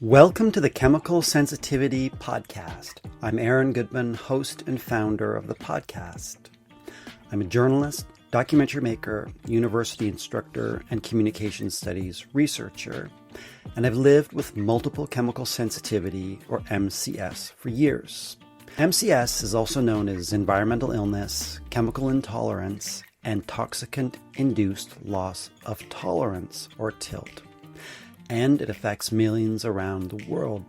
Welcome to the Chemical Sensitivity Podcast. I'm Aaron Goodman, host and founder of the podcast. I'm a journalist, documentary maker, university instructor, and communication studies researcher, and I've lived with multiple chemical sensitivity, or MCS, for years. MCS is also known as environmental illness, chemical intolerance, and toxicant-induced loss of tolerance, or TILT. And it affects millions around the world.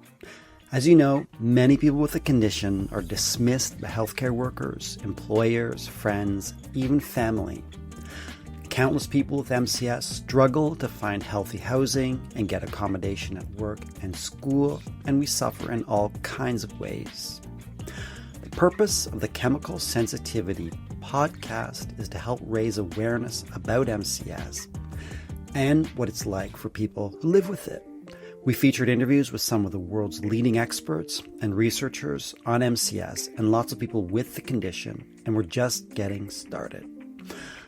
As you know, many people with the condition are dismissed by healthcare workers, employers, friends, even family. Countless people with MCS struggle to find healthy housing and get accommodation at work and school, and we suffer in all kinds of ways. The purpose of the Chemical Sensitivity Podcast is to help raise awareness about MCS and what it's like for people who live with it. We featured interviews with some of the world's leading experts and researchers on MCS and lots of people with the condition, and we're just getting started.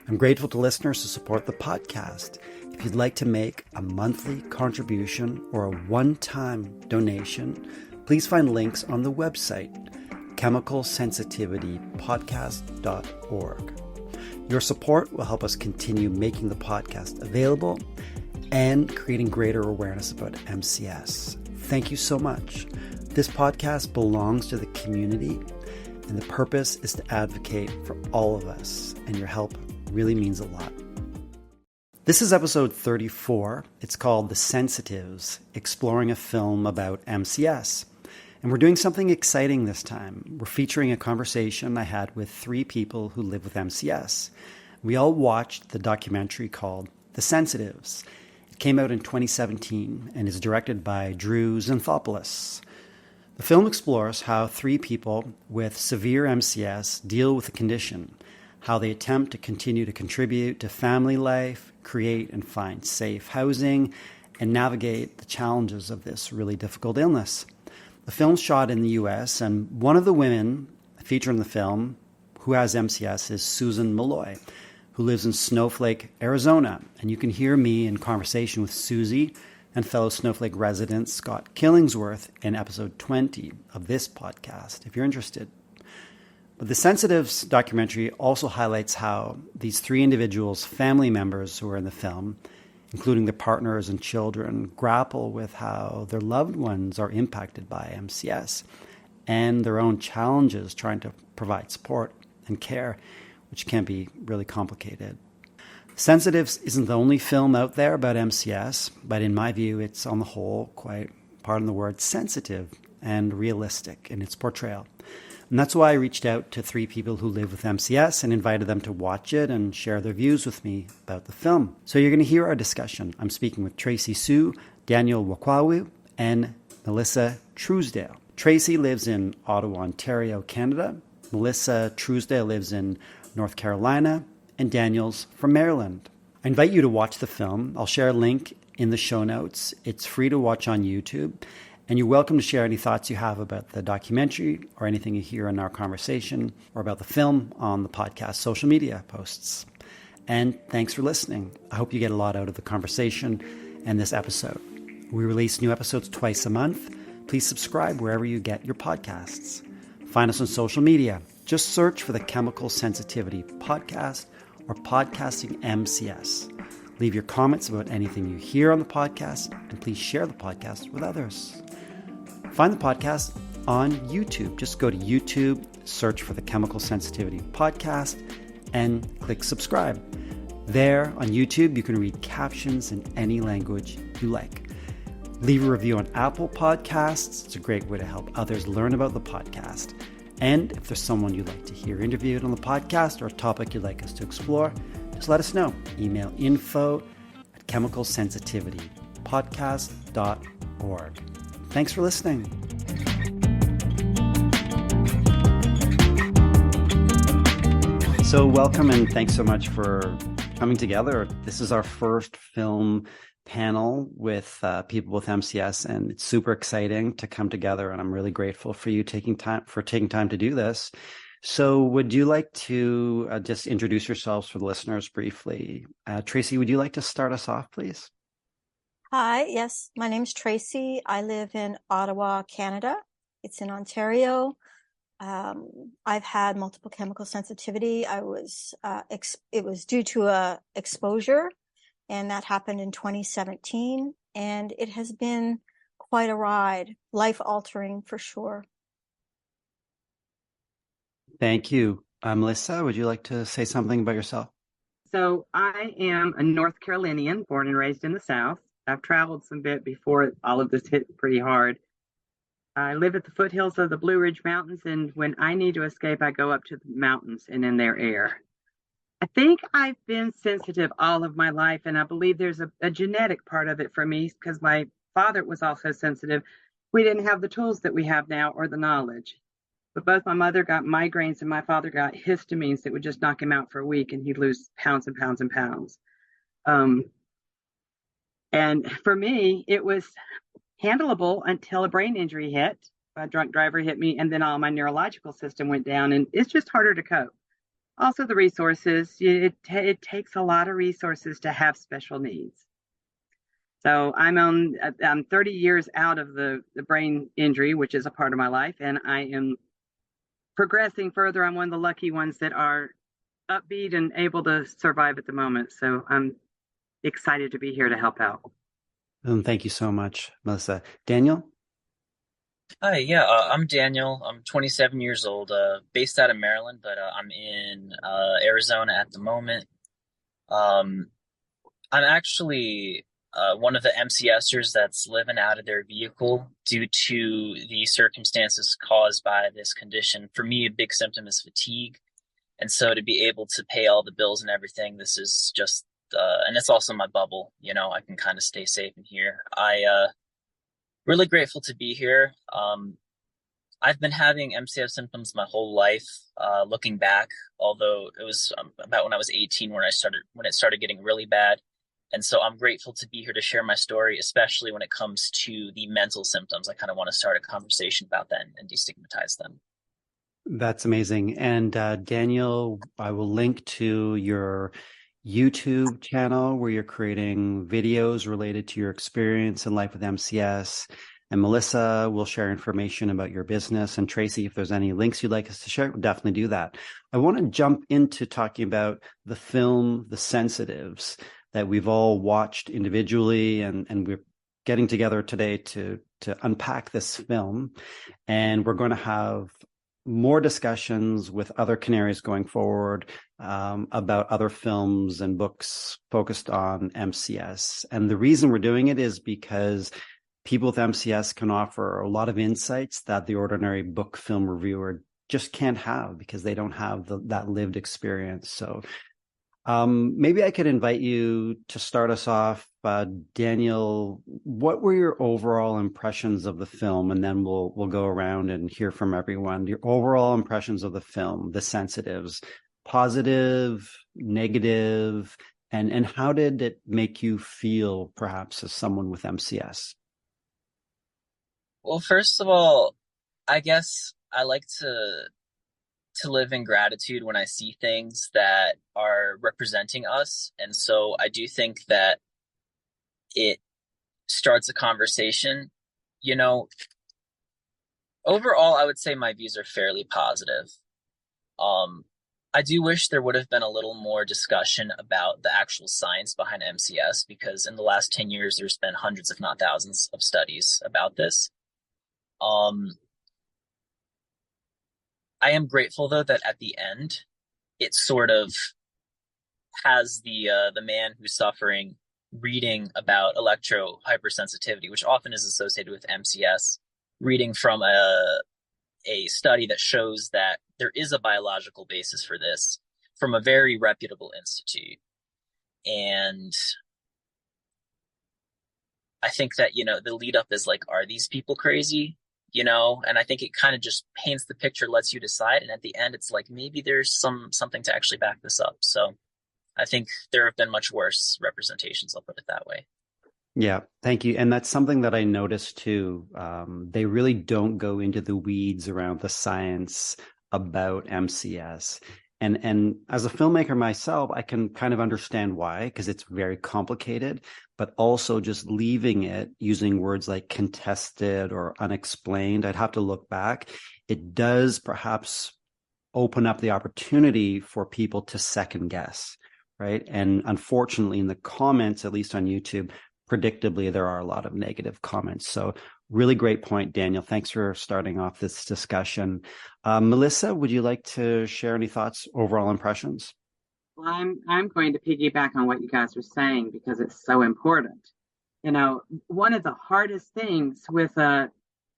I'm grateful to listeners who support the podcast. If you'd like to make a monthly contribution or a one-time donation, please find links on the website, chemicalsensitivitypodcast.org. Your support will help us continue making the podcast available and creating greater awareness about MCS. Thank you so much. This podcast belongs to the community, and the purpose is to advocate for all of us, and your help really means a lot. This is episode 34. It's called The Sensitives, exploring a film about MCS. And we're doing something exciting this time. We're featuring a conversation I had with 3 people who live with MCS. We all watched the documentary called The Sensitives. It came out in 2017 and is directed by Drew Xanthopoulos. The film explores how 3 people with severe MCS deal with the condition, how they attempt to continue to contribute to family life, create and find safe housing, and navigate the challenges of this really difficult illness. The film's shot in the U.S., and one of the women featured in the film who has MCS is Susan Malloy, who lives in Snowflake, Arizona. And you can hear me in conversation with Susie and fellow Snowflake resident Scott Killingsworth in episode 20 of this podcast, if you're interested. But the Sensitives documentary also highlights how these 3 individuals' family members who are in the film, including their partners and children, grapple with how their loved ones are impacted by MCS and their own challenges trying to provide support and care, which can be really complicated. Sensitives isn't the only film out there about MCS, but in my view, it's on the whole quite, pardon the word, sensitive and realistic in its portrayal. And that's why I reached out to 3 people who live with MCS and invited them to watch it and share their views with me about the film. So you're going to hear our discussion. I'm speaking with Tracy Cu, Daniel Waclawiw, and Melissa Truesdale. Tracy lives in Ottawa, Ontario, Canada. Melissa Truesdale lives in North Carolina, and Daniel's from Maryland. I invite you to watch the film. I'll share a link in the show notes. It's free to watch on YouTube. And you're welcome to share any thoughts you have about the documentary or anything you hear in our conversation or about the film on the podcast social media posts. And thanks for listening. I hope you get a lot out of the conversation and this episode. We release new episodes twice a month. Please subscribe wherever you get your podcasts. Find us on social media. Just search for the Chemical Sensitivity Podcast or Podcasting MCS. Leave your comments about anything you hear on the podcast, and please share the podcast with others. Find the podcast on YouTube. Just go to YouTube, search for the Chemical Sensitivity Podcast, and click subscribe. There on YouTube, you can read captions in any language you like. Leave a review on Apple Podcasts. It's a great way to help others learn about the podcast. And if there's someone you'd like to hear interviewed on the podcast or a topic you'd like us to explore, just let us know. Email info@chemicalsensitivitypodcast.org. Thanks for listening. So welcome and thanks so much for coming together. This is our first film panel with people with MCS, and it's super exciting to come together. And I'm really grateful for you taking time to do this. So, would you like to just introduce yourselves for the listeners briefly? Tracy, would you like to start us off, please? Hi, yes, my name's Tracy. I live in Ottawa, Canada. It's in Ontario. I've had multiple chemical sensitivity. It was due to a exposure, and that happened in 2017. And it has been quite a ride, life altering for sure. Thank you. Melissa, would you like to say something about yourself? So I am a North Carolinian, born and raised in the South. I've traveled some bit before all of this hit pretty hard. I live at the foothills of the Blue Ridge Mountains, and when I need to escape, I go up to the mountains and in their air. I think I've been sensitive all of my life, and I believe there's a genetic part of it for me because my father was also sensitive. We didn't have the tools that we have now or the knowledge. But both my mother got migraines and my father got histamines that would just knock him out for a week and he'd lose pounds and pounds and pounds. Um, and for me, it was handleable until a brain injury hit. A drunk driver hit me, and then all my neurological system went down, and it's just harder to cope. Also, the resources, it takes a lot of resources to have special needs. So I'm 30 years out of the brain injury, which is a part of my life, and I am progressing further. I'm one of the lucky ones that are upbeat and able to survive at the moment. So I'm excited to be here to help out. Thank you so much, Melissa. Daniel? Hi, yeah, I'm Daniel. I'm 27 years old, based out of Maryland, but I'm in Arizona at the moment. Um, I'm actually one of the MCSers that's living out of their vehicle due to the circumstances caused by this condition. For me, a big symptom is fatigue. And so to be able to pay all the bills and everything, this is just, and it's also my bubble, I can kind of stay safe in here. Really grateful to be here. I've been having MCS symptoms my whole life, looking back, although it was about when I was 18 when it started getting really bad. And so I'm grateful to be here to share my story, especially when it comes to the mental symptoms. I kind of want to start a conversation about that and destigmatize them. That's amazing. And Daniel, I will link to your YouTube channel where you're creating videos related to your experience in life with MCS. And Melissa will share information about your business. And Tracy, if there's any links you'd like us to share, we'll definitely do that. I want to jump into talking about the film, The Sensitives, that we've all watched individually, and we're getting together today to unpack this film. And we're going to have more discussions with other canaries going forward about other films and books focused on MCS. And the reason we're doing it is because people with MCS can offer a lot of insights that the ordinary book film reviewer just can't have because they don't have that lived experience. So maybe I could invite you to start us off. Daniel, what were your overall impressions of the film? And then we'll go around and hear from everyone. Your overall impressions of the film, The Sensitives, positive, negative, and how did it make you feel, perhaps, as someone with MCS? Well, first of all, I guess I like to live in gratitude when I see things that are representing us. And so I do think that it starts a conversation. Overall, I would say my views are fairly positive. I do wish there would have been a little more discussion about the actual science behind MCS, because in the last 10 years, there's been hundreds, if not thousands, of studies about this. I am grateful, though, that at the end, it sort of has the man who's suffering reading about electro hypersensitivity, which often is associated with MCS, reading from a study that shows that there is a biological basis for this from a very reputable institute. And I think that, the lead up is like, are these people crazy? And I think it kind of just paints the picture, lets you decide. And at the end, it's like, maybe there's something to actually back this up. So I think there have been much worse representations. I'll put it that way. Yeah, thank you. And that's something that I noticed too. They really don't go into the weeds around the science about MCS. And as a filmmaker myself, I can kind of understand why, because it's very complicated, but also just leaving it using words like contested or unexplained. I'd have to look back. It does perhaps open up the opportunity for people to second guess, right? And unfortunately, in the comments, at least on YouTube, predictably, there are a lot of negative comments. So really great point, Daniel. Thanks for starting off this discussion. Melissa, would you like to share any thoughts, overall impressions? Well, I'm going to piggyback on what you guys are saying because it's so important. You know, one of the hardest things with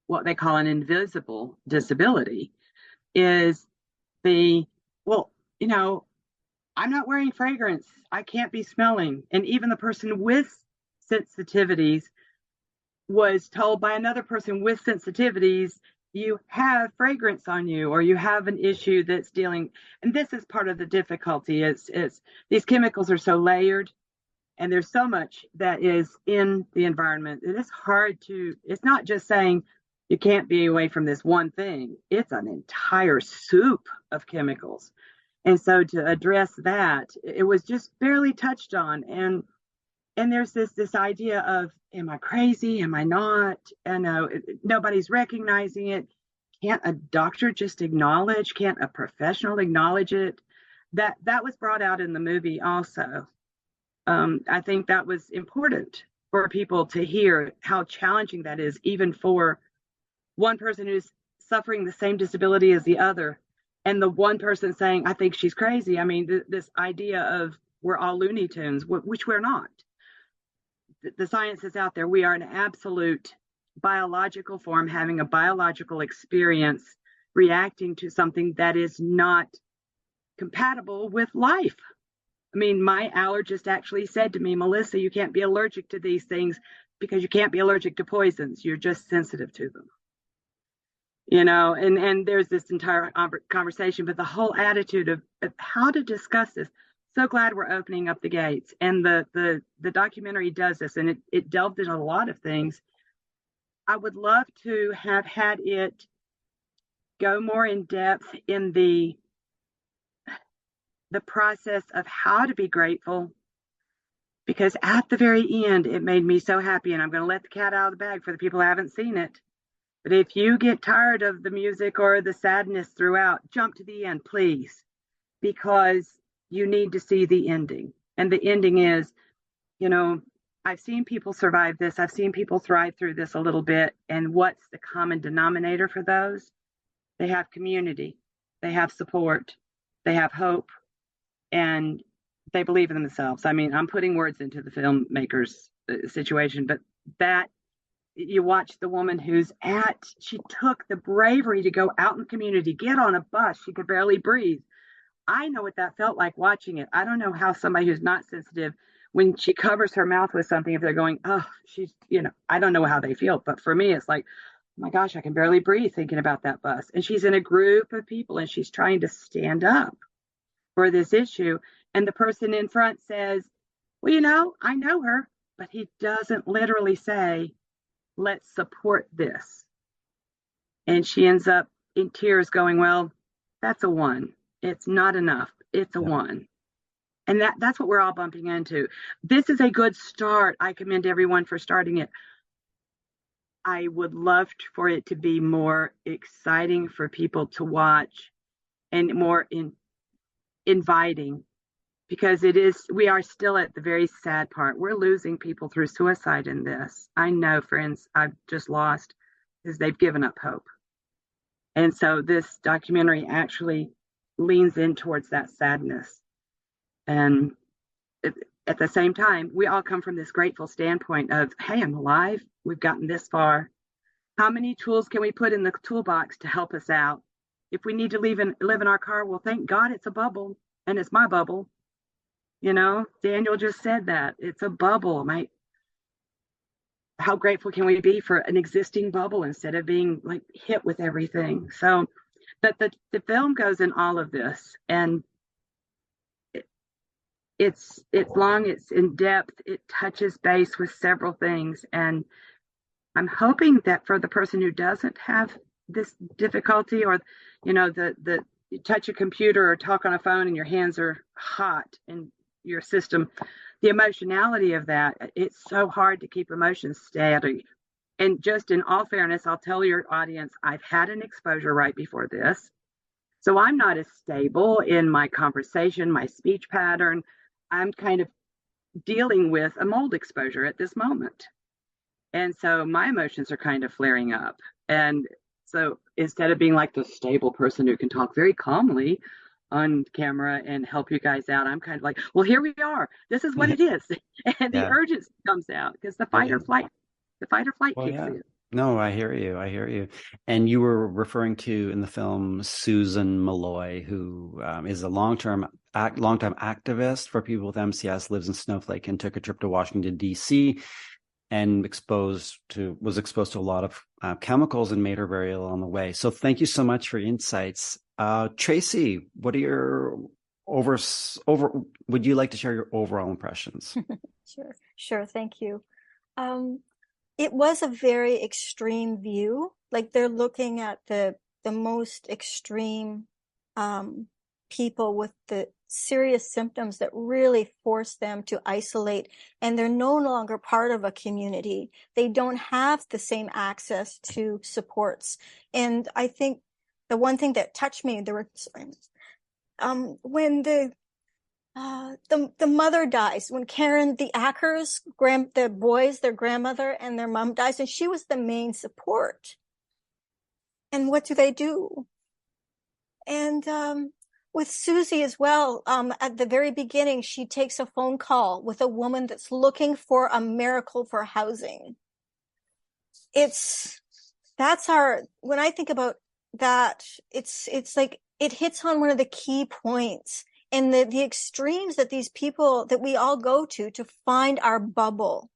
what they call an invisible disability is well, you know, I'm not wearing fragrance. I can't be smelling. And even the person with sensitivities was told by another person with sensitivities, you have fragrance on you, or you have an issue that's dealing. And this is part of the difficulty. It's these chemicals are so layered, and there's so much that is in the environment. It is hard to, it's not just saying you can't be away from this one thing. It's an entire soup of chemicals. And so to address that, it was just barely touched on. And there's this idea of, am I crazy? Am I not? And nobody's recognizing it. Can't a doctor just acknowledge? Can't a professional acknowledge it? That was brought out in the movie also. I think that was important for people to hear how challenging that is, even for one person who's suffering the same disability as the other, and the one person saying, I think she's crazy. I mean, this idea of we're all Looney Tunes, which we're not. The science is out there. We are an absolute biological form having a biological experience, reacting to something that is not compatible with life. I mean, my allergist actually said to me, Melissa, you can't be allergic to these things because you can't be allergic to poisons. You're just sensitive to them. You know, and there's this entire conversation, but the whole attitude of how to discuss this. So glad we're opening up the gates. And the documentary does this, and it delved into a lot of things. I would love to have had it go more in depth in the process of how to be grateful, because at the very end, it made me so happy. And I'm going to let the cat out of the bag for the people who haven't seen it. But if you get tired of the music or the sadness throughout, jump to the end, please, because you need to see the ending. And the ending is, you know, I've seen people survive this. I've seen people thrive through this a little bit. And what's the common denominator for those? They have community, they have support, they have hope, and they believe in themselves. I mean, I'm putting words into the filmmaker's situation, but that you watch the woman she took the bravery to go out in the community, get on a bus. She could barely breathe. I know what that felt like watching it. I don't know how somebody who's not sensitive, when she covers her mouth with something, if they're going, oh, she's, you know, I don't know how they feel. But for me, it's like, oh my gosh, I can barely breathe thinking about that bus. And she's in a group of people and she's trying to stand up for this issue. And the person in front says, well, you know, I know her, but he doesn't literally say, let's support this. And she ends up in tears going, well, that's a one. It's not enough. It's a one. And that's what we're all bumping into. This is a good start. I commend everyone for starting it. I would love for it to be more exciting for people to watch and more inviting, because we are still at the very sad part. We're losing people through suicide in this. I know friends I've just lost because they've given up hope. And so this documentary actually leans in towards that sadness. And at the same time, we all come from this grateful standpoint of, hey, I'm alive. We've gotten this far. How many tools can we put in the toolbox to help us out? If we need to live in our car, well, thank God it's a bubble, and it's my bubble. You know, Daniel just said that. It's a bubble. How grateful can we be for an existing bubble instead of being like hit with everything? So the film goes in all of this, and it's long, it's in depth, it touches base with several things. And I'm hoping that for the person who doesn't have this difficulty, or, the you touch a computer or talk on a phone and your hands are hot in your system, the emotionality of that, it's so hard to keep emotions steady. And just in all fairness, I'll tell your audience, I've had an exposure right before this. So I'm not as stable in my conversation, my speech pattern. I'm kind of dealing with a mold exposure at this moment. And so my emotions are kind of flaring up. And so instead of being like the stable person who can talk very calmly on camera and help you guys out, I'm kind of like, well, here we are. This is what it is. And the Yeah. urgency comes out because the fight or flight Well, kicks yeah. in. No, I hear you. I hear you. And you were referring to in the film Susan Malloy, who is a longtime activist for people with MCS, lives in Snowflake, and took a trip to Washington, D.C. and was exposed to a lot of chemicals and made her very ill on the way. So thank you so much for your insights. Tracy, what are your would you like to share your overall impressions? Sure. Thank you. It was a very extreme view. Like, they're looking at the most extreme people with the serious symptoms that really force them to isolate, and they're no longer part of a community. They don't have the same access to supports. And I think the one thing that touched me, when the mother dies, when Karen, the Ackers, the boys, their grandmother and their mom dies, and she was the main support. And what do? And with Susie as well, at the very beginning, she takes a phone call with a woman that's looking for a miracle for housing. When I think about that, it's like it hits on one of the key points. And the extremes that these people, that we all go to find our bubble,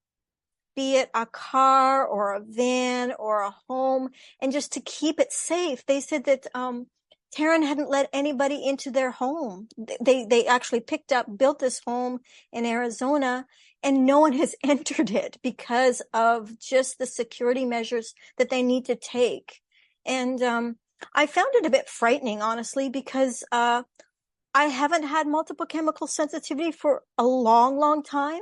be it a car or a van or a home, and just to keep it safe. They said that Taryn hadn't let anybody into their home. They actually built this home in Arizona, and no one has entered it because of just the security measures that they need to take. And I found it a bit frightening, honestly, because I haven't had multiple chemical sensitivity for a long, long time.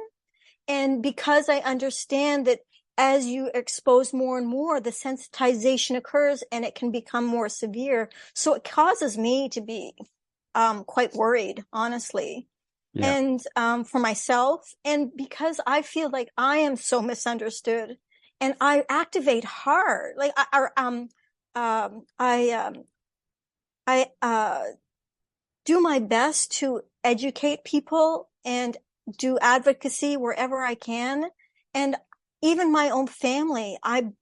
And because I understand that as you expose more and more, the sensitization occurs and it can become more severe. So it causes me to be quite worried, honestly. Yeah. And for myself, and because I feel like I am so misunderstood, and I activate hard. Like I do my best to educate people and do advocacy wherever I can. And even my own family, I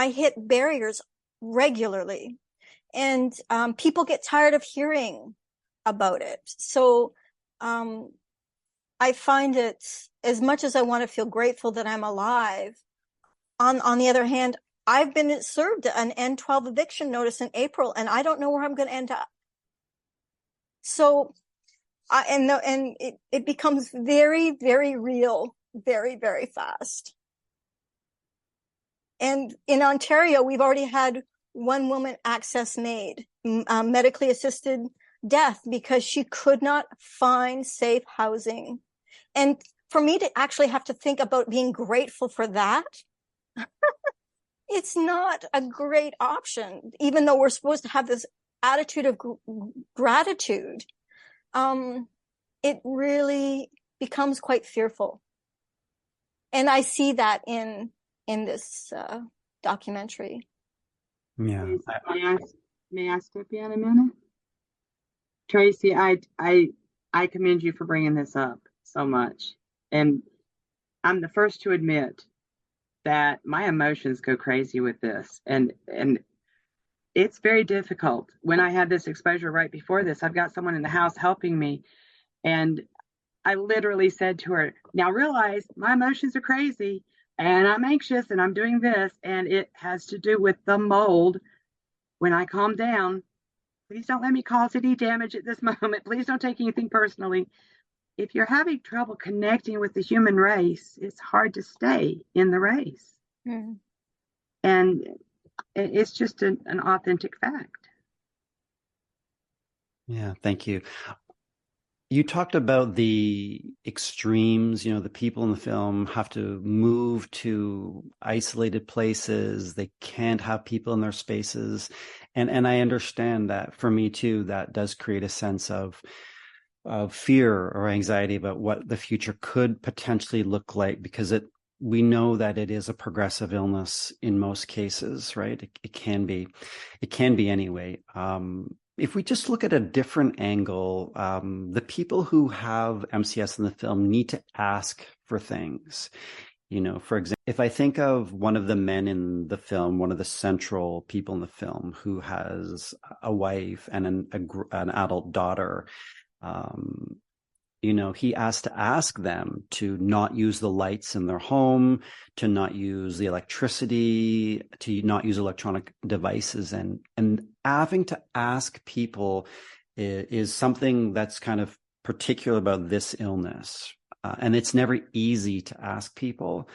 hit barriers regularly, and people get tired of hearing about it. So I find it, as much as I want to feel grateful that I'm alive, on the other hand, I've been served an N-12 eviction notice in April, and I don't know where I'm going to end up. So it becomes very, very real, very, very fast. And in Ontario, we've already had one woman access made, medically assisted death, because she could not find safe housing. And for me to actually have to think about being grateful for that, it's not a great option, even though we're supposed to have this attitude of gratitude. It really becomes quite fearful. And I see that in this documentary. Yeah. May I step in a minute? Tracy, I commend you for bringing this up so much. And I'm the first to admit that my emotions go crazy with this. And it's very difficult. When I had this exposure right before this, I've got someone in the house helping me. And I literally said to her, now realize my emotions are crazy and I'm anxious and I'm doing this, and it has to do with the mold. When I calm down, please don't let me cause any damage at this moment. Please don't take anything personally. if you're having trouble connecting with the human race, it's hard to stay in the race. Mm. And it's just an authentic fact. Yeah, thank you. You talked about the extremes, the people in the film have to move to isolated places. They can't have people in their spaces. And I understand that for me too, that does create a sense of fear or anxiety about what the future could potentially look like, because we know that it is a progressive illness in most cases, right? It can be anyway. If we just look at a different angle, the people who have MCS in the film need to ask for things. For example, if I think of one of the men in the film, one of the central people in the film who has a wife and an adult daughter, he has to ask them to not use the lights in their home, to not use the electricity, to not use electronic devices. And having to ask people is something that's kind of particular about this illness. And it's never easy to ask people.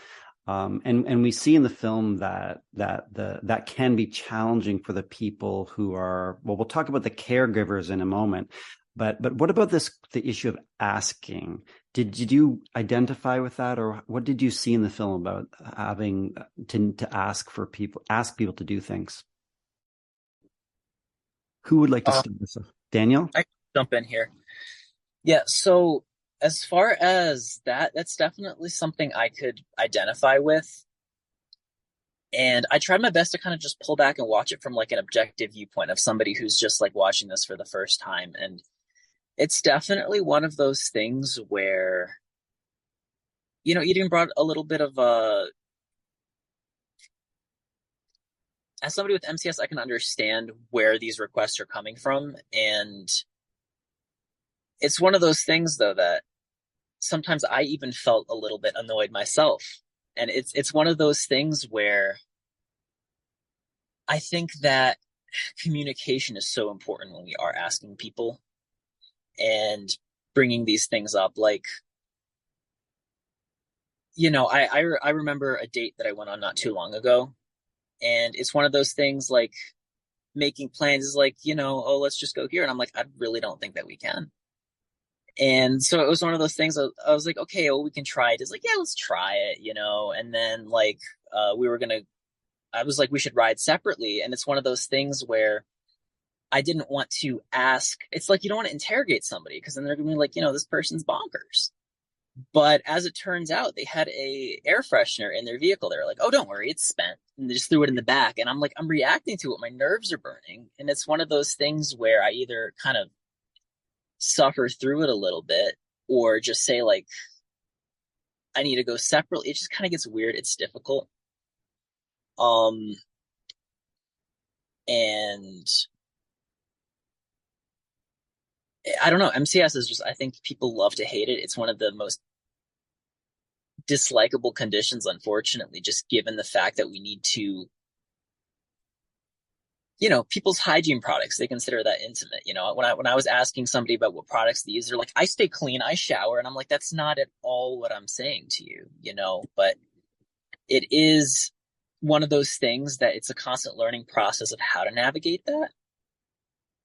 And we see in the film that can be challenging for the people who are, well, we'll talk about the caregivers in a moment. But what about the issue of asking? Did you identify with that, or what did you see in the film about having to ask people to do things? Who would like to start this off? Daniel? I can jump in here. Yeah, so as far as that's definitely something I could identify with. And I tried my best to kind of just pull back and watch it from like an objective viewpoint of somebody who's just like watching this for the first time. And it's definitely one of those things where, you even brought a little bit of as somebody with MCS, I can understand where these requests are coming from. And it's one of those things, though, that sometimes I even felt a little bit annoyed myself. And it's one of those things where I think that communication is so important when we are asking people and bringing these things up. Like, I remember a date that I went on not too long ago. And it's one of those things like making plans is like, oh, let's just go here. And I'm like, I really don't think that we can. And so it was one of those things. I was like, okay, well, we can try it. It's like, yeah, let's try it, And then like, I was like, we should ride separately. And it's one of those things where I didn't want to ask. It's like, you don't want to interrogate somebody because then they're going to be like, this person's bonkers. But as it turns out, they had a air freshener in their vehicle. They were like, oh, don't worry, it's spent. And they just threw it in the back. And I'm like, I'm reacting to it. My nerves are burning. And it's one of those things where I either kind of suffer through it a little bit or just say like, I need to go separately. It just kind of gets weird. It's difficult. And I don't know. MCS is just, I think people love to hate it. It's one of the most dislikable conditions, unfortunately, just given the fact that we need to, people's hygiene products, they consider that intimate. When I was asking somebody about what products they use, they're like, I stay clean, I shower. And I'm like, that's not at all what I'm saying to you, but it is one of those things that it's a constant learning process of how to navigate that.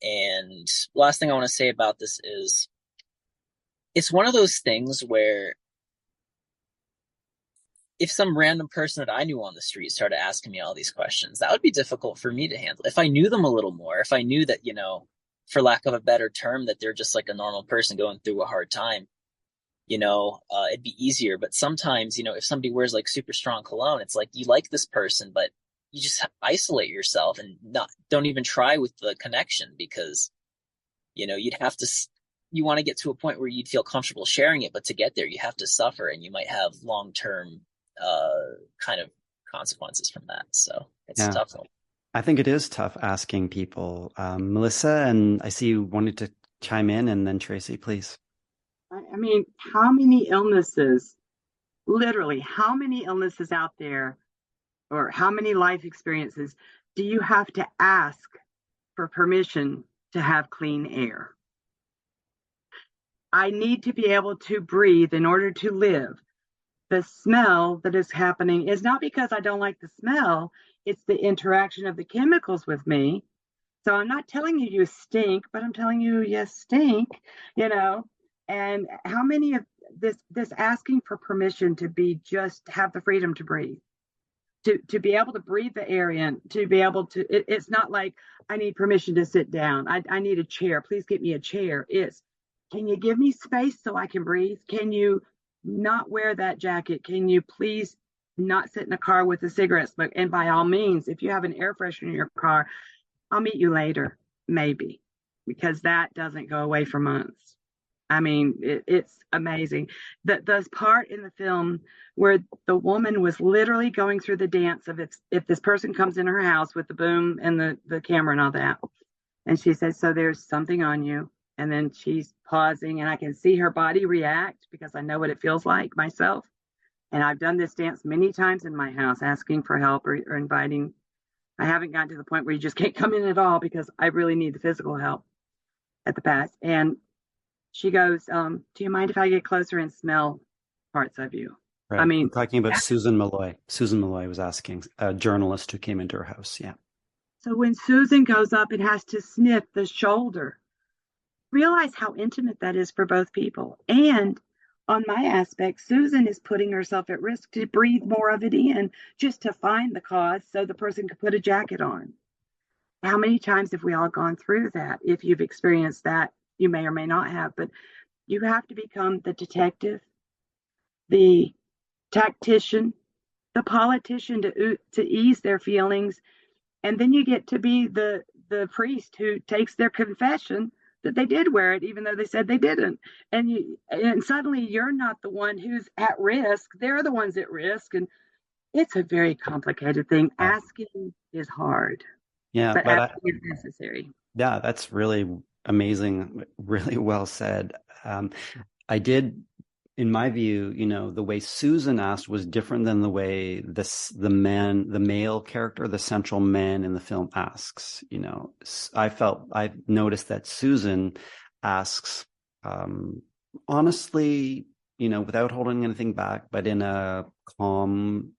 And last thing I want to say about this is it's one of those things where if some random person that I knew on the street started asking me all these questions, that would be difficult for me to handle. If I knew them a little more, if I knew that, for lack of a better term, that they're just like a normal person going through a hard time, it'd be easier. But sometimes, if somebody wears like super strong cologne, it's like you like this person, but you just isolate yourself and don't even try with the connection because, you'd have to, you want to get to a point where you'd feel comfortable sharing it, but to get there, you have to suffer and you might have long-term kind of consequences from that. So it's a tough one. I think it is tough asking people. Melissa, and I see you wanted to chime in, and then Tracy, please. I mean, how many illnesses, literally, how many illnesses out there or how many life experiences do you have to ask for permission to have clean air? I need to be able to breathe in order to live. The smell that is happening is not because I don't like the smell, it's the interaction of the chemicals with me. So I'm not telling you you stink, but I'm telling you you stink, you know. And how many of this asking for permission to be just have the freedom to breathe, to be able to breathe the air in, to be able to it's not like I need permission to sit down. I need a chair. Please get me a chair. It's, can you give me space so I can breathe? Can you not wear that jacket? Can you please not sit in a car with a cigarette smoke? And by all means, if you have an air freshener in your car, I'll meet you later, maybe, because that doesn't go away for months. I mean, it's amazing. The part in the film where the woman was literally going through the dance of if this person comes in her house with the boom and the camera and all that, and she says, so there's something on you. And then she's pausing, and I can see her body react because I know what it feels like myself. And I've done this dance many times in my house, asking for help or inviting. I haven't gotten to the point where you just can't come in at all because I really need the physical help at the past. And she goes, do you mind if I get closer and smell parts of you? Right. I mean, I'm talking about Susan Malloy. Susan Malloy was asking, a journalist who came into her house. Yeah. so when Susan goes up and has to sniff the shoulder, realize how intimate that is for both people. And on my aspect, Susan is putting herself at risk to breathe more of it in just to find the cause so the person could put a jacket on. How many times have we all gone through that? If you've experienced that, you may or may not have, but you have to become the detective, the tactician, the politician to ease their feelings. And then you get to be the priest who takes their confession that they did wear it, even though they said they didn't. And suddenly you're not the one who's at risk. They're the ones at risk. And it's a very complicated thing. Asking is hard. Yeah, but but asking is necessary. yeah, that's really amazing. Really well said. I did, in my view, the way Susan asked was different than the way the male character, the central man in the film asks. I noticed that Susan asks, honestly, without holding anything back, but in a calm,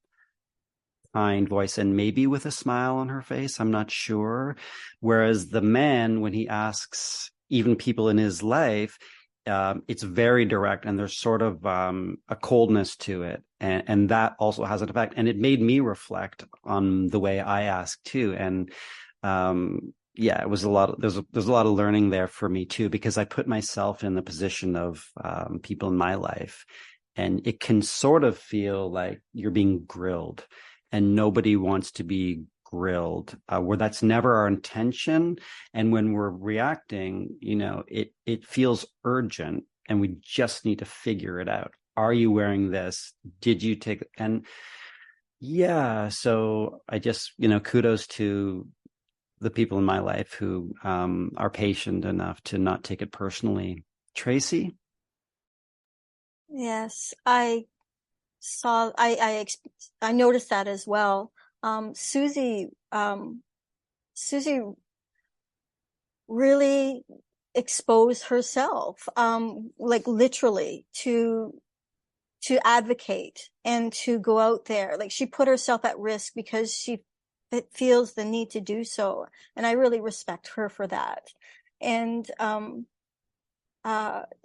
kind voice and maybe with a smile on her face. I'm not sure. Whereas the man, when he asks even people in his life, it's very direct and there's sort of a coldness to it. And that also has an effect. And it made me reflect on the way I ask too. And yeah, it was there's a lot of learning there for me too, because I put myself in the position of people in my life, and it can sort of feel like you're being grilled. And nobody wants to be grilled, where that's never our intention. And when we're reacting, it feels urgent and we just need to figure it out. Are you wearing this? Did you take it? And yeah, so I just, kudos to the people in my life who are patient enough to not take it personally. Tracy? Yes, I noticed that as well. Susie really exposed herself, like literally to advocate and to go out there. Like she put herself at risk because she feels the need to do so. And I really respect her for that. And,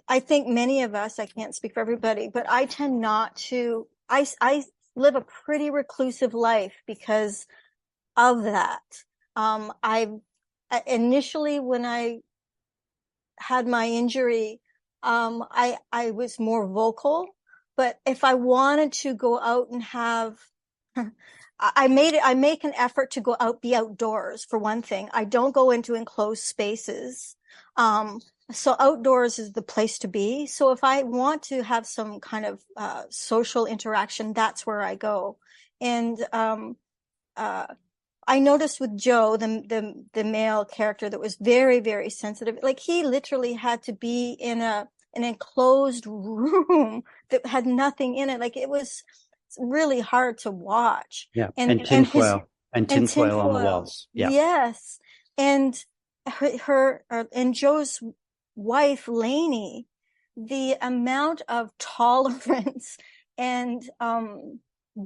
I think many of us, I can't speak for everybody, but I tend not to, I live a pretty reclusive life because of that. Initially when I had my injury, I was more vocal, but if I wanted to go out and have, I make an effort to go out, be outdoors for one thing. I don't go into enclosed spaces. So outdoors is the place to be. So if I want to have some kind of social interaction, that's where I go. And I noticed with Joe, the male character that was very, very sensitive, like he literally had to be in an enclosed room that had nothing in it. Like it was really hard to watch. Yeah, and tinfoil on the walls. Yeah. Yes, and her and Joe's wife Lainey the amount of tolerance and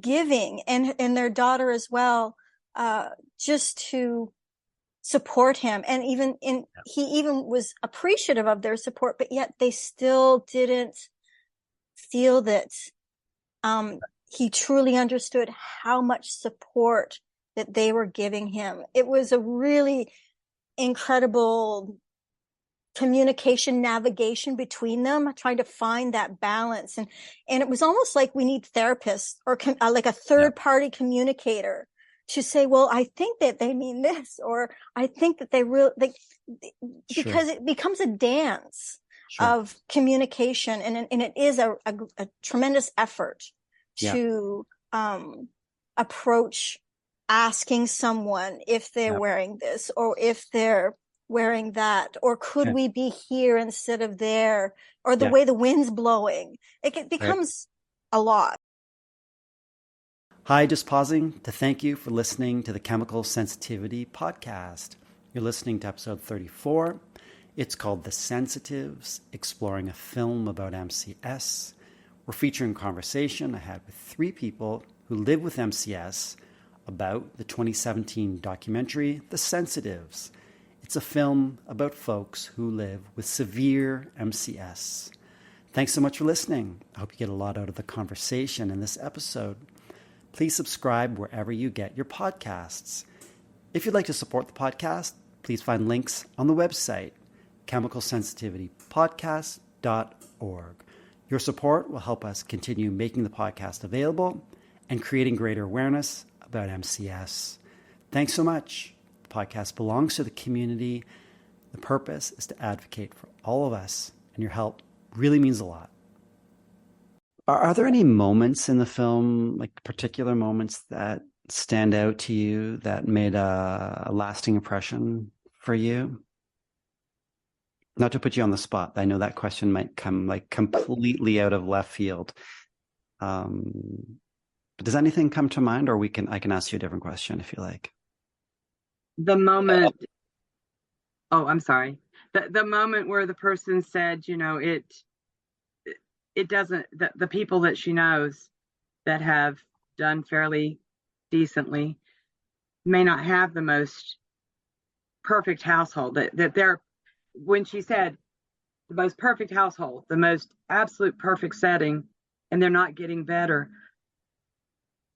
giving, and their daughter as well, just to support him. And he even was appreciative of their support, but yet they still didn't feel that he truly understood how much support that they were giving him. It was a really incredible communication navigation between them, trying to find that balance. And it was almost like we need therapists or like a third party communicator to say, well, I think that they mean this, or I think that they really, because it becomes a dance of communication. And it is a tremendous effort to approach asking someone if they're wearing this or if they're wearing that, or could we be here instead of there, or the way the wind's blowing. It becomes a lot. Hi, just pausing to thank you for listening to the Chemical Sensitivity Podcast. You're listening to episode 34. It's called The Sensitives, exploring a film about MCS. We're featuring a conversation I had with 3 people who live with MCS about the 2017 documentary, The Sensitives. It's a film about folks who live with severe MCS. Thanks so much for listening. I hope you get a lot out of the conversation in this episode. Please subscribe wherever you get your podcasts. If you'd like to support the podcast, please find links on the website, chemicalsensitivitypodcast.org. Your support will help us continue making the podcast available and creating greater awareness about MCS. Thanks so much. The podcast belongs to the community. The purpose is to advocate for all of us, and your help really means a lot. Are there any moments in the film, like particular moments that stand out to you that made a lasting impression for you? Not to put you on the spot. I know that question might come like completely out of left field. But does anything come to mind, or I can ask you a different question if you like. The moment, I'm sorry. The moment where the person said, it doesn't, the people that she knows that have done fairly decently may not have the most perfect household, that they're, when she said the most perfect household, the most absolute perfect setting, and they're not getting better,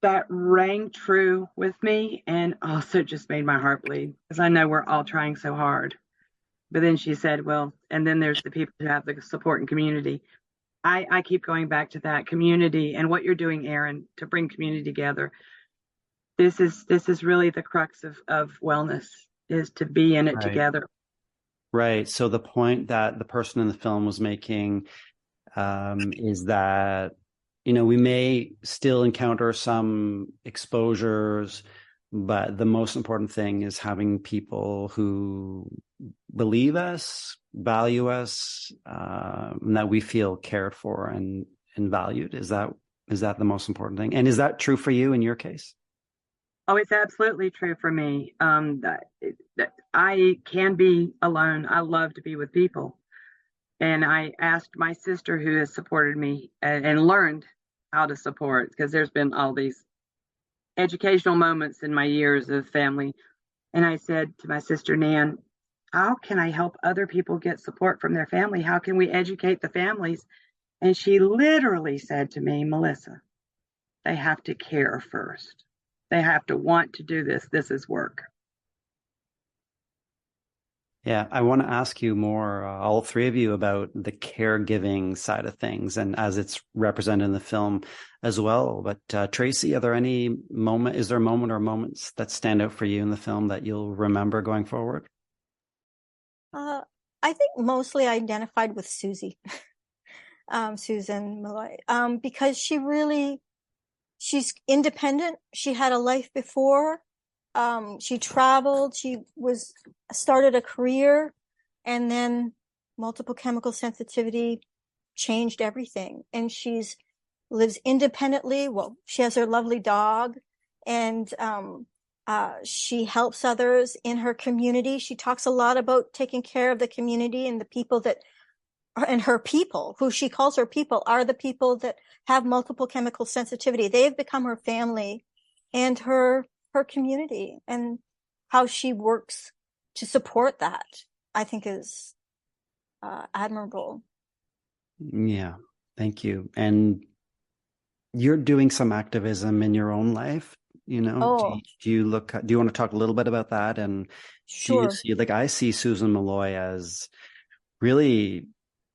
that rang true with me, and also just made my heart bleed, because I know we're all trying so hard. But then she said, well, and then there's the people who have the support and community. I keep going back to that community and what you're doing, Aaron, to bring community together. This is really the crux of wellness, is to be in it together. Right. So the point that the person in the film was making is that, we may still encounter some exposures, but the most important thing is having people who believe us, value us, and that we feel cared for and valued. Is that the most important thing? And is that true for you in your case? Oh, it's absolutely true for me. That I can be alone. I love to be with people. And I asked my sister, who has supported me and learned how to support, because there's been all these educational moments in my years of family. And I said to my sister, Nan, how can I help other people get support from their family? How can we educate the families? And she literally said to me, Melissa, they have to care first. They have to want to do this. This is work. Yeah, I want to ask you more, all 3 of you, about the caregiving side of things, and as it's represented in the film as well. But Tracy, is there a moment or moments that stand out for you in the film that you'll remember going forward? I think mostly I identified with Susie, Susan Malloy, because she's independent. She had a life before. She traveled, started a career, and then multiple chemical sensitivity changed everything. And lives independently. Well, she has her lovely dog, and she helps others in her community. She talks a lot about taking care of the community and the people that and her people, who she calls her people, are the people that have multiple chemical sensitivity. They've become her family and her community, and how she works to support that, I think, is admirable. Yeah, thank you. And you're doing some activism in your own life, you know. Oh, Do you want to talk a little bit about that? And do you sure. see, like, I see Susan Malloy as really,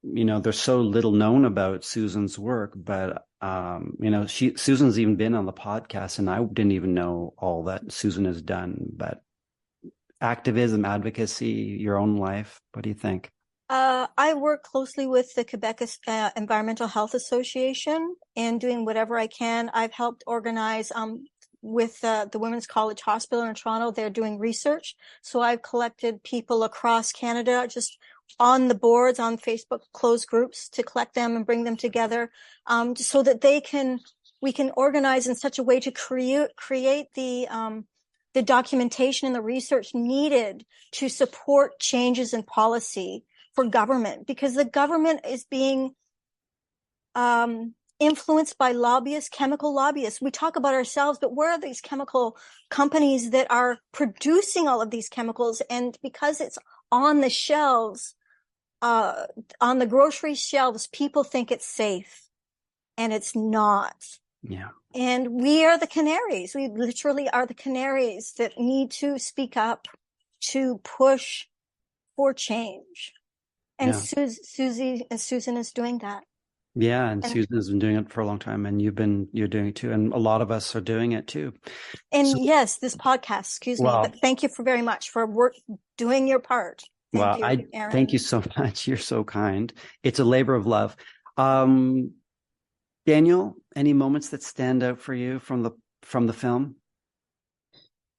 you know, there's so little known about Susan's work, but you know, Susan's even been on the podcast, and I didn't even know all that Susan has done. But activism, advocacy, your own life, what do you think? I work closely with the Quebec Environmental Health Association and doing whatever I can. I've helped organize with the Women's College Hospital in Toronto. They're doing research. So I've collected people across Canada just on the boards, on Facebook closed groups, to collect them and bring them together so that we can organize in such a way to create the documentation and the research needed to support changes in policy for government, because the government is being influenced by lobbyists, chemical lobbyists. We talk about ourselves, but where are these chemical companies that are producing all of these chemicals? And because it's on the shelves, on the grocery shelves, people think it's safe, and it's not. Yeah. And we are the canaries. We literally are the canaries that need to speak up to push for change. And Yeah. Susan is doing that. Yeah, and And, Susan has been doing it for a long time, and you're doing it too, and a lot of us are doing it too. So, yes, this podcast, excuse me, well, but thank you very much for doing your part. Thank you, I Aaron. thank you so much. You're so kind. It's a labor of love. Daniel, any moments that stand out for you from the film?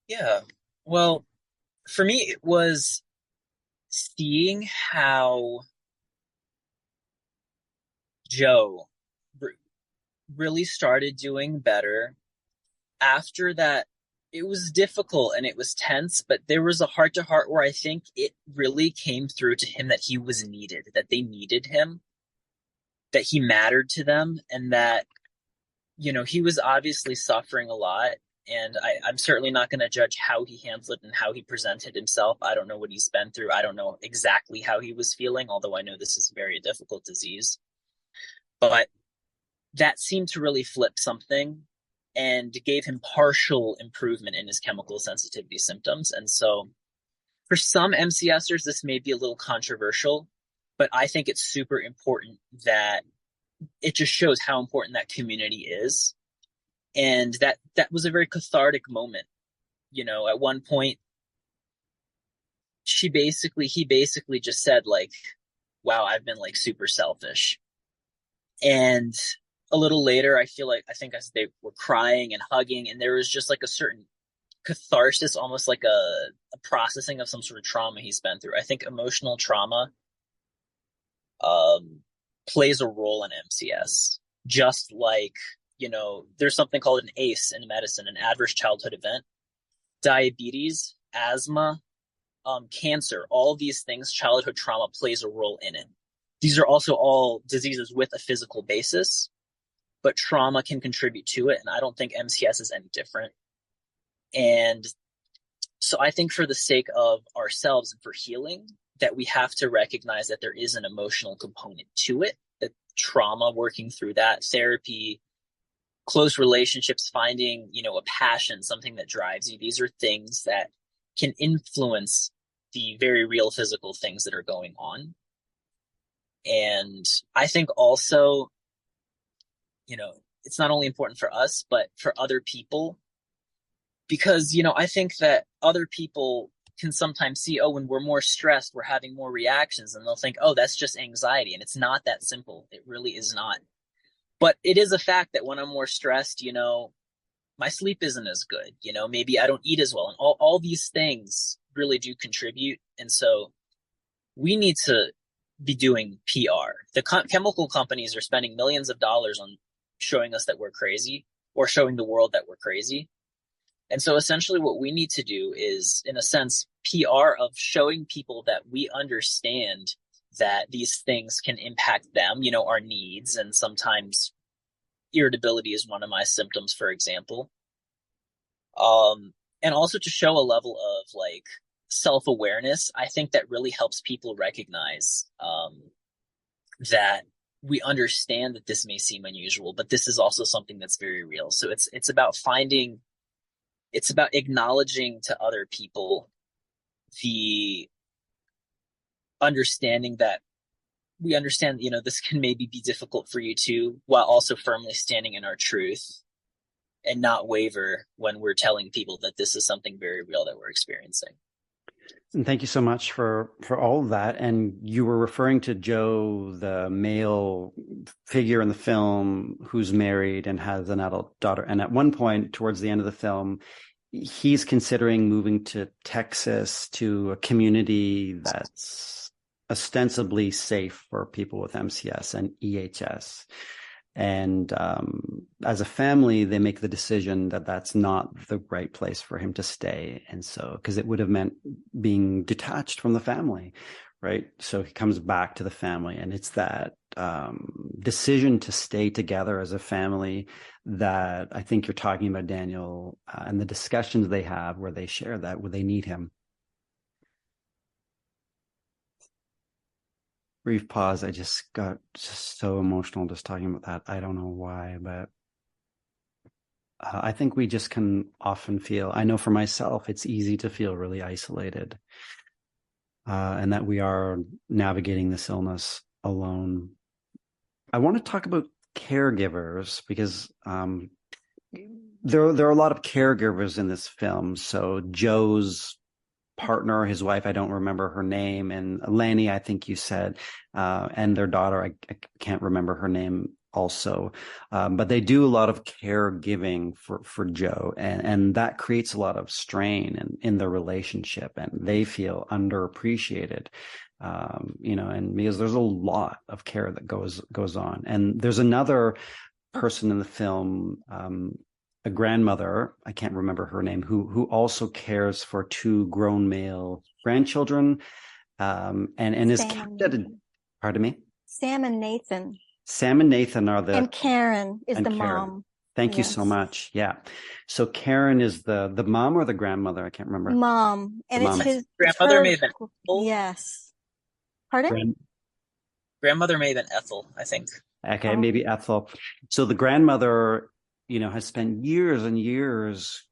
Yeah. Well, for me, it was seeing how Joe really started doing better after that. It was difficult and it was tense, but there was a heart to heart where I think it really came through to him that he was needed, that they needed him, that he mattered to them, and that, you know, he was obviously suffering a lot. And I'm certainly not going to judge how he handled it and how he presented himself. I don't know what he's been through. I don't know exactly how he was feeling, although I know this is a very difficult disease. But that seemed to really flip something and gave him partial improvement in his chemical sensitivity symptoms. And so for some MCSers, this may be a little controversial, but I think it's super important that it just shows how important that community is. And that was a very cathartic moment. You know, at one point, he basically just said, like, wow, I've been like super selfish. And a little later, I think as they were crying and hugging, and there was just like a certain catharsis, almost like a processing of some sort of trauma he's been through. I think emotional trauma plays a role in MCS, just like, you know, there's something called an ACE in medicine, an adverse childhood event. Diabetes, asthma, cancer, all these things, childhood trauma plays a role in it. These are also all diseases with a physical basis, but trauma can contribute to it. And I don't think MCS is any different. And so I think for the sake of ourselves and for healing, that we have to recognize that there is an emotional component to it, that trauma, working through that, therapy, close relationships, finding, you know, a passion, something that drives you. These are things that can influence the very real physical things that are going on. And I think also, you know, it's not only important for us, but for other people, because, you know, I think that other people can sometimes see, oh, when we're more stressed, we're having more reactions, and they'll think, oh, that's just anxiety. And it's not that simple. It really is not. But it is a fact that when I'm more stressed, you know, my sleep isn't as good. You know, maybe I don't eat as well. And all these things really do contribute. And so we need to be doing PR. The chemical companies are spending millions of dollars on showing us that we're crazy, or showing the world that we're crazy. And so essentially what we need to do is, in a sense, PR of showing people that we understand that these things can impact them, our needs. And sometimes irritability is one of my symptoms, for example. And also to show a level of like self-awareness, I think that really helps people recognize that we understand that this may seem unusual, but this is also something that's very real. So it's about acknowledging to other people the understanding that we understand, this can maybe be difficult for you too, while also firmly standing in our truth and not waver when we're telling people that this is something very real that we're experiencing. And thank you so much for all of that. And you were referring to Joe, the male figure in the film who's married and has an adult daughter. And at one point towards the end of the film, he's considering moving to Texas, to a community that's ostensibly safe for people with MCS and EHS. And as a family, they make the decision that that's not the right place for him to stay. And so, because it would have meant being detached from the family, right? So he comes back to the family, and it's that decision to stay together as a family that I think you're talking about, Daniel, and the discussions they have where they share that, where they need him. Brief pause. I just got so emotional just talking about that. I don't know why, but I think we just can often feel, I know for myself, it's easy to feel really isolated, and that we are navigating this illness alone. I want to talk about caregivers because there are a lot of caregivers in this film. So Joe's partner, his wife, I don't remember her name, and Lanny, I think you said, and their daughter, I can't remember her name also, but they do a lot of caregiving for Joe, and that creates a lot of strain in their relationship, and they feel underappreciated, and because there's a lot of care that goes on. And there's another person in the film, a grandmother, I can't remember her name, who also cares for two grown male grandchildren, and is kept at a, pardon me? Sam and Nathan. Sam and Nathan are the... And Karen is the mom. Thank you so much. Yeah. So Karen is the mom or the grandmother? I can't remember. Mom. And it's his... Grandmother may have been Ethel. Yes. Pardon? Grandmother may have been Ethel, I think. Okay, maybe Ethel. So the grandmother, has spent years and years,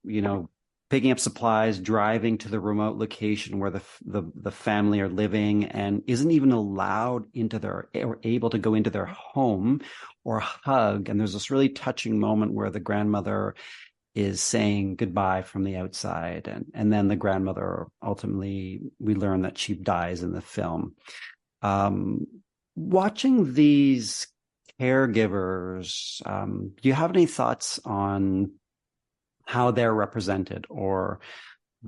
picking up supplies, driving to the remote location where the family are living, and isn't even allowed or able to go into their home or hug. And there's this really touching moment where the grandmother is saying goodbye from the outside. And then the grandmother, ultimately, we learn that she dies in the film. Watching these caregivers, do you have any thoughts on how they're represented, or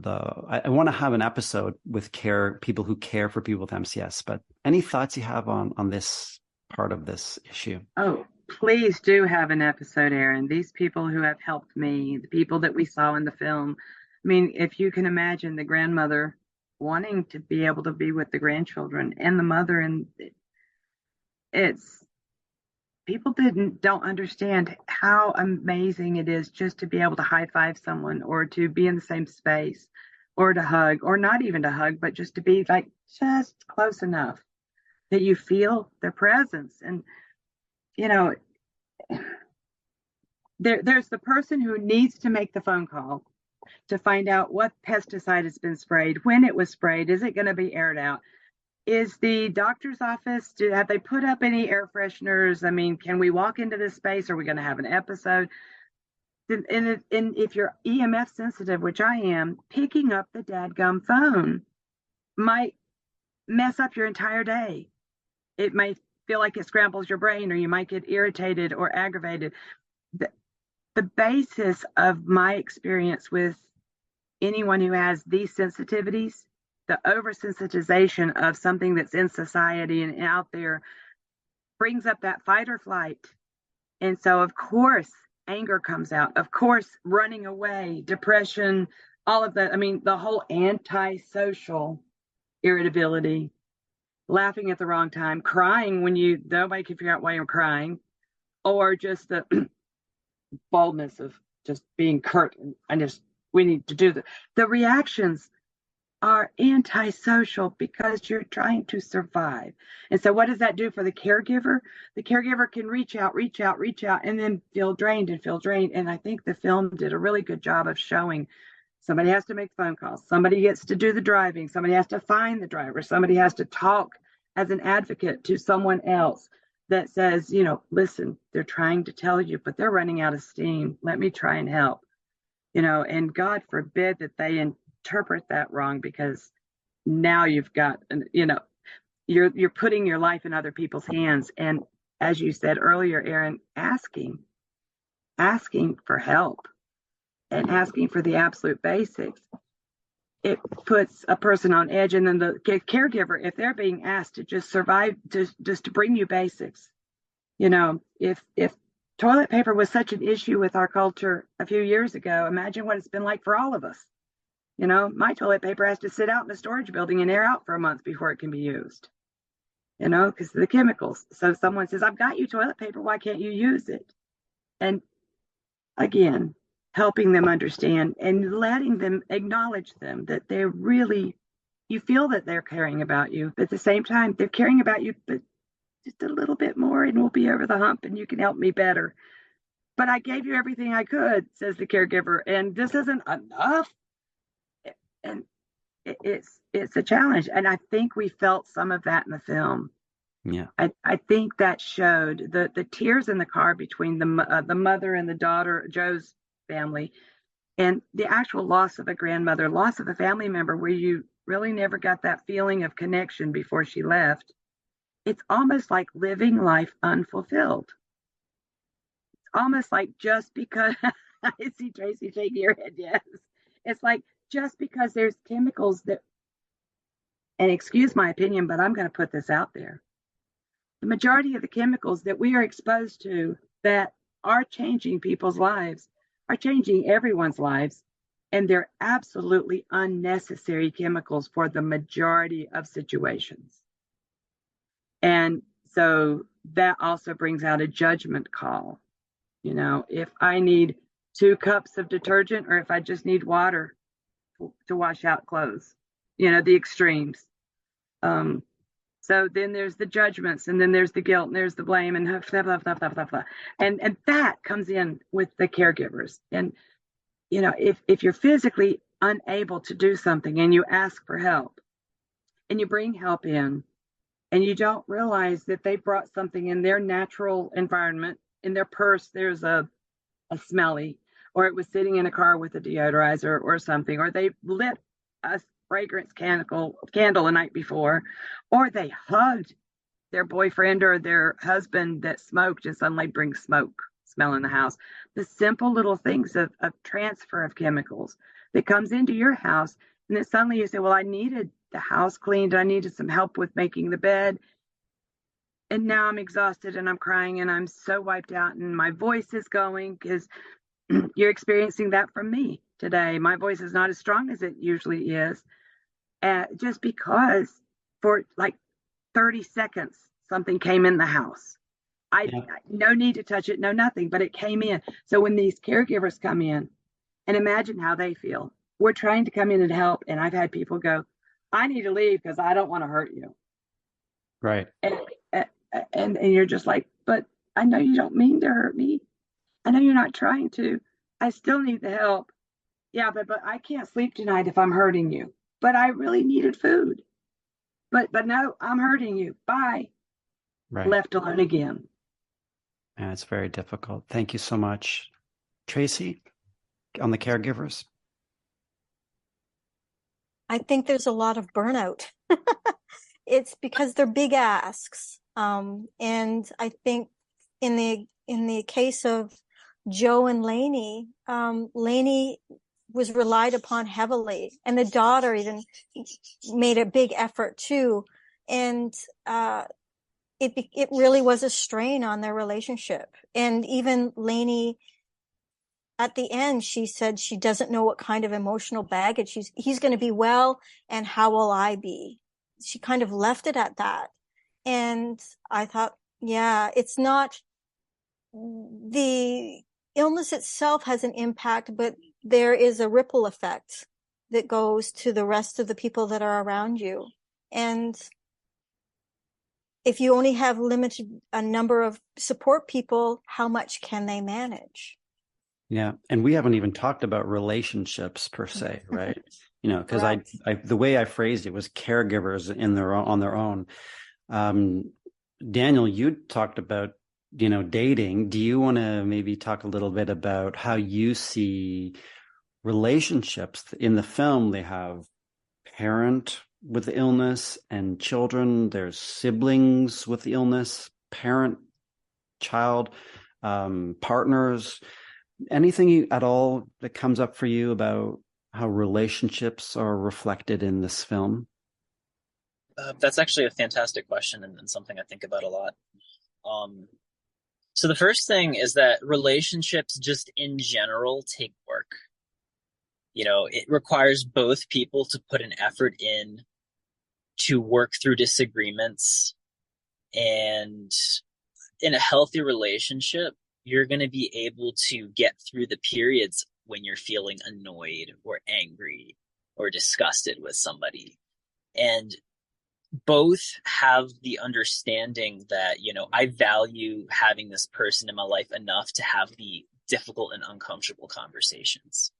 I want to have an episode with people who care for people with MCS, but any thoughts you have on this part of this issue? Oh, please do have an episode, Aaron. These people who have helped me, the people that we saw in the film. I mean, if you can imagine the grandmother wanting to be able to be with the grandchildren and the mother, and people don't understand how amazing it is just to be able to high five someone, or to be in the same space, or to hug, or not even to hug, but just to be like just close enough that you feel their presence. And, there's the person who needs to make the phone call to find out what pesticide has been sprayed, when it was sprayed, is it going to be aired out? Is the doctor's office, have they put up any air fresheners? I mean, can we walk into this space? Are we going to have an episode? And if you're EMF sensitive, which I am, picking up the dadgum phone might mess up your entire day. It might feel like it scrambles your brain, or you might get irritated or aggravated. The basis of my experience with anyone who has these sensitivities, the oversensitization of something that's in society and out there, brings up that fight or flight. And so, of course, anger comes out. Of course, running away, depression, all of that. I mean, the whole antisocial irritability laughing at the wrong time, crying when nobody can figure out why you're crying, or just the boldness of just being curt and just, we need to do the reactions are antisocial because you're trying to survive. And so what does that do for the caregiver? The caregiver can reach out, and then feel drained. And I think the film did a really good job of showing somebody has to make phone calls. Somebody gets to do the driving. Somebody has to find the driver. Somebody has to talk as an advocate to someone else that says, listen, they're trying to tell you, but they're running out of steam. Let me try and help. And God forbid that they interpret that wrong, because now you've got, you're putting your life in other people's hands. And as you said earlier, Erin, asking for help and asking for the absolute basics, it puts a person on edge. And then the caregiver, if they're being asked to just survive, just to bring you basics, if toilet paper was such an issue with our culture a few years ago, imagine what it's been like for all of us. My toilet paper has to sit out in a storage building and air out for a month before it can be used, because of the chemicals. So someone says, I've got you toilet paper, why can't you use it? And again, helping them understand and letting them acknowledge them that they're really, you feel that they're caring about you, but at the same time, they're caring about you, but just a little bit more and we'll be over the hump and you can help me better. But I gave you everything I could, says the caregiver, and this isn't enough. And it's a challenge. And I think we felt some of that in the film. Yeah. I think that showed the tears in the car between the mother and the daughter, Joe's family, and the actual loss of a grandmother, loss of a family member where you really never got that feeling of connection before she left. It's almost like living life unfulfilled. It's almost like just because I see Tracy shaking your head, yes. It's like just because there's chemicals that, and excuse my opinion, but I'm going to put this out there. The majority of the chemicals that we are exposed to that are changing people's lives are changing everyone's lives, and they're absolutely unnecessary chemicals for the majority of situations. And so that also brings out a judgment call. If I need 2 cups of detergent or if I just need water to wash out clothes, the extremes. So then there's the judgments, and then there's the guilt, and there's the blame, and blah, blah, blah, blah, blah, blah. And that comes in with the caregivers. And, if you're physically unable to do something and you ask for help and you bring help in and you don't realize that they brought something in their natural environment, in their purse, there's a smelly, or it was sitting in a car with a deodorizer or something, or they lit a fragrance candle the night before, or they hugged their boyfriend or their husband that smoked and suddenly brings smoke smell in the house. The simple little things of transfer of chemicals that comes into your house, and then suddenly you say, well, I needed the house cleaned, I needed some help with making the bed, and now I'm exhausted and I'm crying and I'm so wiped out and my voice is going, because you're experiencing that from me today. My voice is not as strong as it usually is, just because for like 30 seconds something came in the house. No need to touch it, no nothing, but it came in. So when these caregivers come in, and imagine how they feel. We're trying to come in and help, and I've had people go, I need to leave because I don't want to hurt you. Right. And you're just like, but I know you don't mean to hurt me. I know you're not trying to. I still need the help. Yeah, but I can't sleep tonight if I'm hurting you. But I really needed food. But no, I'm hurting you. Bye. Right. Left alone again. And it's very difficult. Thank you so much. Tracy, on the caregivers? I think there's a lot of burnout. It's because they're big asks. And I think in the case of Joe and Lainey, Lainey was relied upon heavily, and the daughter even made a big effort too. And it really was a strain on their relationship. And even Lainey, at the end, she said she doesn't know what kind of emotional baggage he's going to be well, and how will I be? she kind of left it at that. And I thought, yeah, it's not, the illness itself has an impact, but there is a ripple effect that goes to the rest of the people that are around you. And if you only have a number of support people, how much can they manage? Yeah. And we haven't even talked about relationships per se, right? Because Right. the way I phrased it was caregivers on their own. Daniel, you talked about, dating. Do you want to maybe talk a little bit about how you see relationships in the film? They have parent with the illness and children. There's siblings with the illness, parent, child, partners. Anything at all that comes up for you about how relationships are reflected in this film? That's actually a fantastic question and something I think about a lot. So the first thing is that relationships just in general take work. It requires both people to put an effort in to work through disagreements. And in a healthy relationship, you're going to be able to get through the periods when you're feeling annoyed or angry or disgusted with somebody. And both have the understanding that, I value having this person in my life enough to have the difficult and uncomfortable conversations.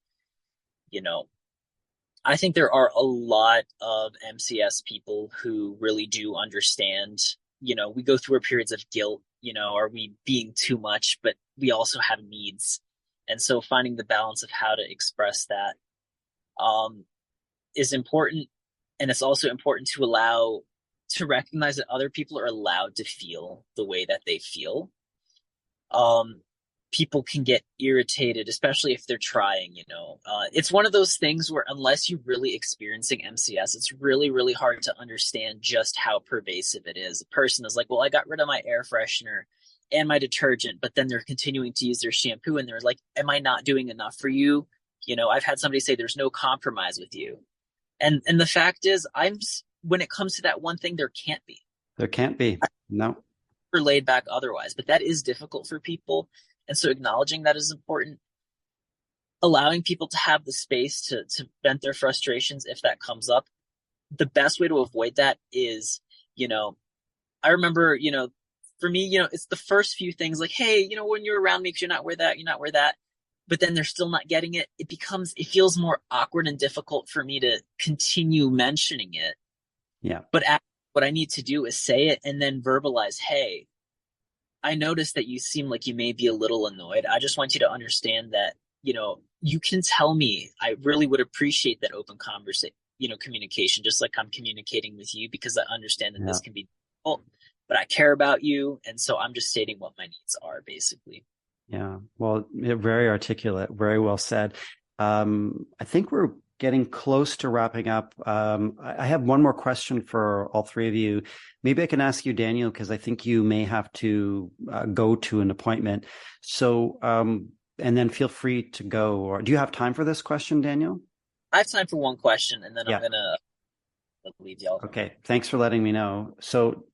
I think there are a lot of MCS people who really do understand, we go through our periods of guilt, are we being too much, but we also have needs. And so finding the balance of how to express that is important. And it's also important to recognize that other people are allowed to feel the way that they feel. People can get irritated, especially if they're trying, it's one of those things where unless you're really experiencing MCS, it's really, really hard to understand just how pervasive it is. A person is like, well, I got rid of my air freshener and my detergent, but then they're continuing to use their shampoo and they're like, am I not doing enough for you? I've had somebody say there's no compromise with you. And the fact is, when it comes to that one thing, there can't be. There can't be. No. We're laid back otherwise, but that is difficult for people. And so acknowledging that is important. Allowing people to have the space to vent their frustrations if that comes up. The best way to avoid that is, I remember, for me, it's the first few things like, hey, when you're around me, you're not wear that, you're not wear that. But then they're still not getting it. It feels more awkward and difficult for me to continue mentioning it. Yeah. But what I need to do is say it and then verbalize, hey, I noticed that you seem like you may be a little annoyed. I just want you to understand that, you can tell me. I really would appreciate that open conversation, communication, just like I'm communicating with you, because I understand that this can be difficult, but I care about you. And so I'm just stating what my needs are, basically. Yeah. Well, very articulate, very well said. I think we're getting close to wrapping up. I have one more question for all three of you. Maybe I can ask you, Daniel, because I think you may have to go to an appointment. So, and then feel free to go. Or do you have time for this question, Daniel? I have time for one question, and then I'm going to leave y'all. Okay. Thanks for letting me know. So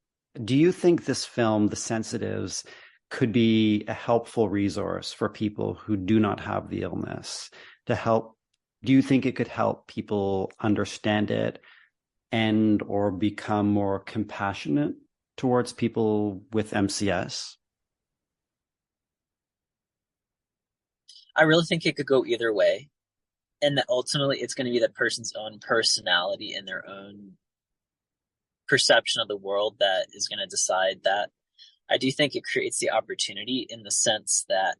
do you think this film, The Sensitives, could be a helpful resource for people who do not have the illness to help? Do you think it could help people understand it and or become more compassionate towards people with MCS? I really think it could go either way. And that ultimately it's going to be that person's own personality and their own perception of the world that is going to decide that. I do think it creates the opportunity in the sense that,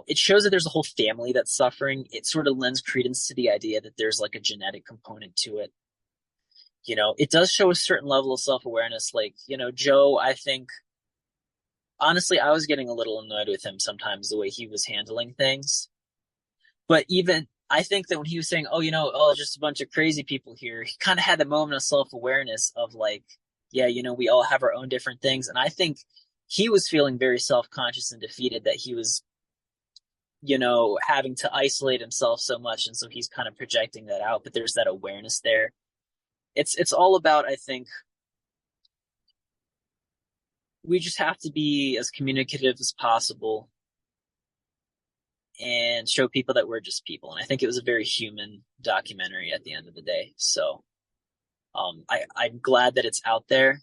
it shows that there's a whole family that's suffering. It sort of lends credence to the idea that there's like a genetic component to it. It does show a certain level of self-awareness. Like, Joe, I think, honestly, I was getting a little annoyed with him sometimes, the way he was handling things. But even, I think that when he was saying, just a bunch of crazy people here, he kind of had a moment of self-awareness of like, yeah, we all have our own different things. And I think he was feeling very self-conscious and defeated that he was, having to isolate himself so much. And so he's kind of projecting that out, but there's that awareness there. it's all about, I think, we just have to be as communicative as possible and show people that we're just people. And I think it was a very human documentary at the end of the day. So I'm glad that it's out there.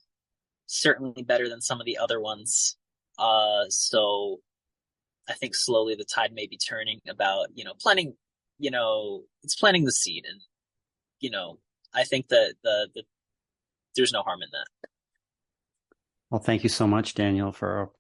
Certainly better than some of the other ones. So I think slowly the tide may be turning about, planting, it's planting the seed. And, I think that there's no harm in that. Well, thank you so much, Daniel, for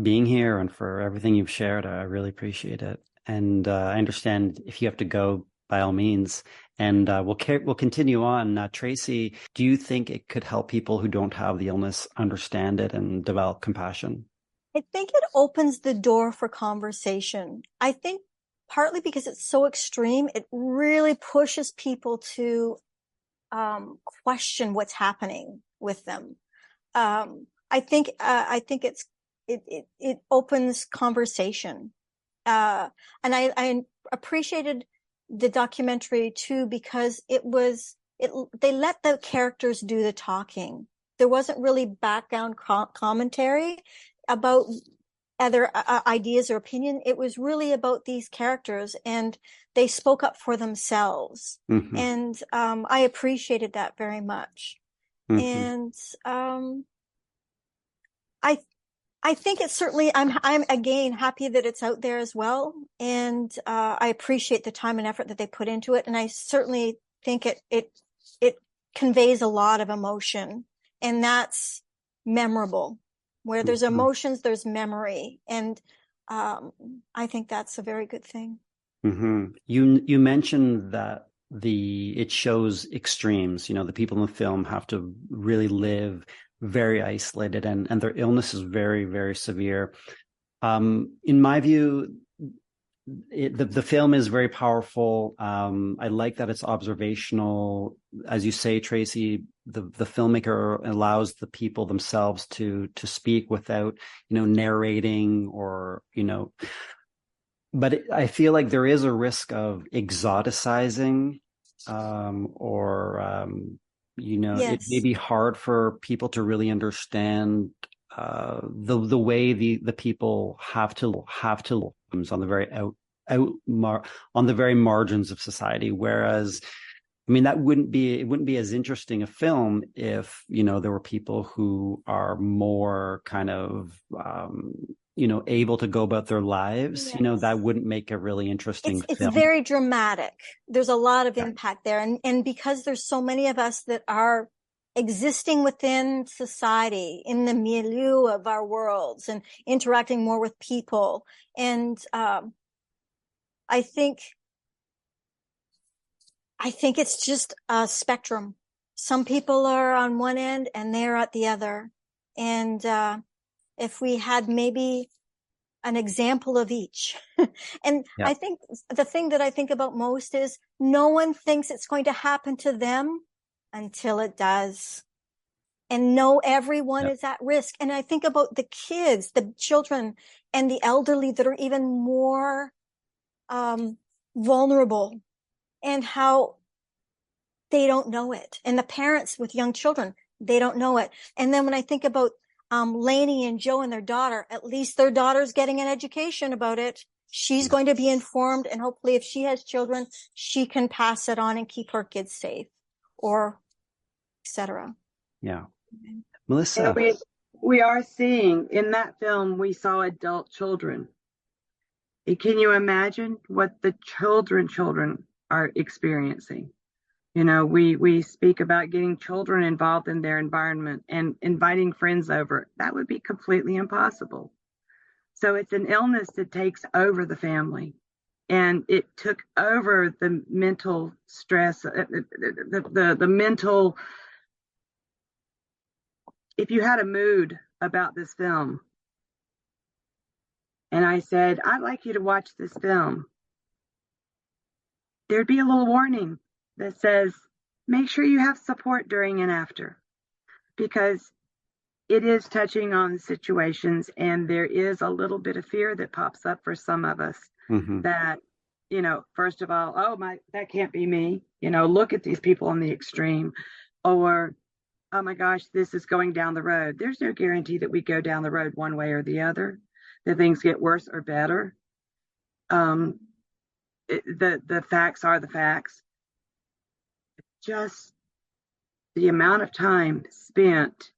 being here and for everything you've shared. I really appreciate it. And I understand if you have to go, by all means. And we'll continue on. Tracy, do you think it could help people who don't have the illness understand it and develop compassion? I think it opens the door for conversation. I think partly because it's so extreme, it really pushes people to question what's happening with them. I think it opens conversation. And I appreciated the documentary too, because they let the characters do the talking. There wasn't really background commentary about other ideas or opinion. It was really about these characters, and they spoke up for themselves. Mm-hmm. And I appreciated that very much. Mm-hmm. And I think it's certainly, I'm again happy that it's out there as well. And I appreciate the time and effort that they put into it. And I certainly think it conveys a lot of emotion, and that's memorable. Where there's emotions, there's memory. And I think that's a very good thing. Mm-hmm. You mentioned that it shows extremes. The people in the film have to really live very isolated, and their illness is very, very severe. In my view, the film is very powerful. I like that it's observational. As you say, Tracy, the filmmaker allows the people themselves to speak without, narrating or, but I feel like there is a risk of exoticizing, Yes. It may be hard for people to really understand the way the people have to on the very on the very margins of society. Whereas, I mean, it wouldn't be as interesting a film if, there were people who are more kind of, able to go about their lives. Yes. That wouldn't make a really interesting film. It's very dramatic. There's a lot of impact there. And because there's so many of us that are existing within society, in the milieu of our worlds, and interacting more with people. And I think it's just a spectrum. Some people are on one end and they're at the other. And if we had maybe an example of each. And I think the thing that I think about most is no one thinks it's going to happen to them until it does. And everyone is at risk. And I think about the kids, the children, and the elderly that are even more vulnerable, and how they don't know it. And the parents with young children, they don't know it. And then when I think about Lainey and Joe and their daughter, at least their daughter's getting an education about it. She's going to be informed, and hopefully if she has children, she can pass it on and keep her kids safe, or etc. Yeah. Melissa. We are seeing in that film, we saw adult children. Can you imagine what the children are experiencing? We speak about getting children involved in their environment and inviting friends over. That would be completely impossible. So it's an illness that takes over the family, and it took over the mental stress, the mental. If you had a mood about this film, and I said, I'd like you to watch this film, there'd be a little warning that says, make sure you have support during and after, because it is touching on situations, and there is a little bit of fear that pops up for some of us that, first of all, that can't be me. Look at these people on the extreme. or, oh my gosh, this is going down the road. There's no guarantee that we go down the road one way or the other, that things get worse or better. The facts are the facts. Just the amount of time spent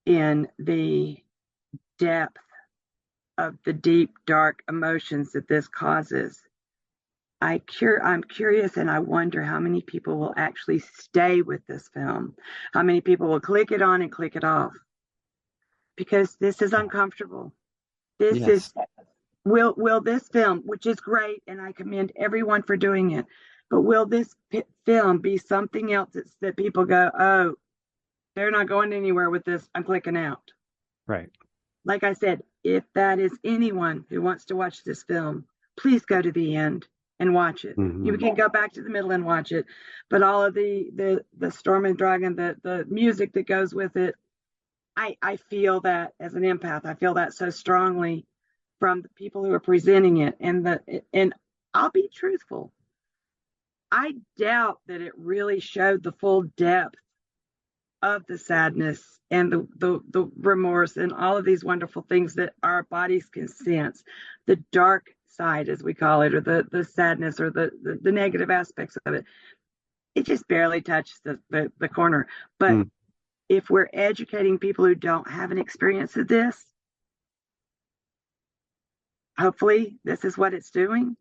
in the depth of the deep, dark emotions that this causes. I'm curious, and I wonder how many people will actually stay with this film. How many people will click it on and click it off? Because this is uncomfortable. This Yes. is will this film, which is great, and I commend everyone for doing it, but will this film be something else that people go, oh, they're not going anywhere with this, I'm clicking out? Right. Like I said, if that is anyone who wants to watch this film, please go to the end and watch it. Mm-hmm. You can go back to the middle and watch it, but all of the Storm and Dragon, the music that goes with it, I feel that as an empath. I feel that so strongly from the people who are presenting it, and I'll be truthful. I doubt that it really showed the full depth of the sadness and the remorse and all of these wonderful things that our bodies can sense. The dark side, as we call it, or the sadness, or the negative aspects of it. It just barely touched the corner. But if we're educating people who don't have an experience of this, hopefully this is what it's doing.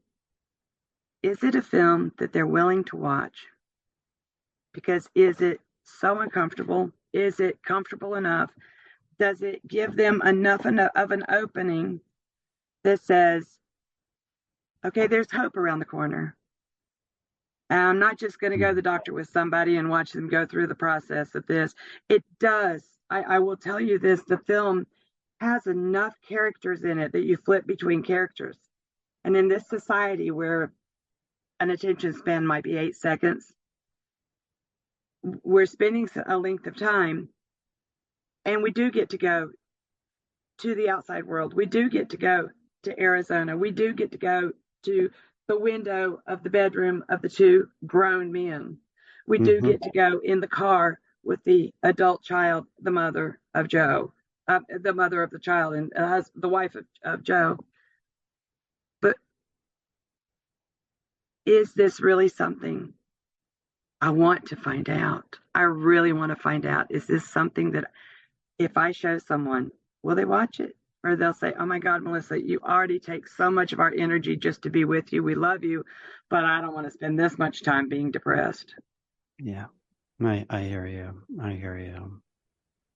Is it a film that they're willing to watch? Because is it so uncomfortable? Is it comfortable enough? Does it give them enough of an opening that says, okay, there's hope around the corner? I'm not just going to go to the doctor with somebody and watch them go through the process of this. It does. I will tell you this, the film has enough characters in it that you flip between characters. And in this society where an attention span might be 8 seconds, we're spending a length of time, and we do get to go to the outside world. We do get to go to Arizona. We do get to go to the window of the bedroom of the two grown men. We do get to go in the car with the adult child, the mother of Joe, the mother of the child, and the wife of Joe. But is this really something? I want to find out. I really want to find out. Is this something that if I show someone, will they watch it? Or they'll say, oh my God, Melissa, you already take so much of our energy just to be with you. We love you, but I don't want to spend this much time being depressed. Yeah, I hear you. I hear you.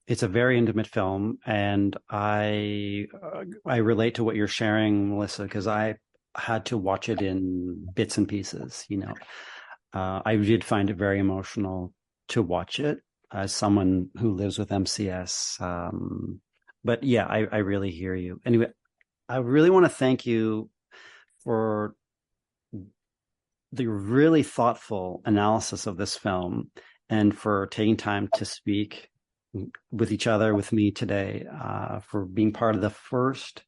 It's a very intimate film, and I relate to what you're sharing, Melissa, because I had to watch it in bits and pieces. I did find it very emotional to watch it as someone who lives with MCS. But yeah, I really hear you. Anyway, I really want to thank you for the really thoughtful analysis of this film and for taking time to speak with each other, with me today, for being part of the first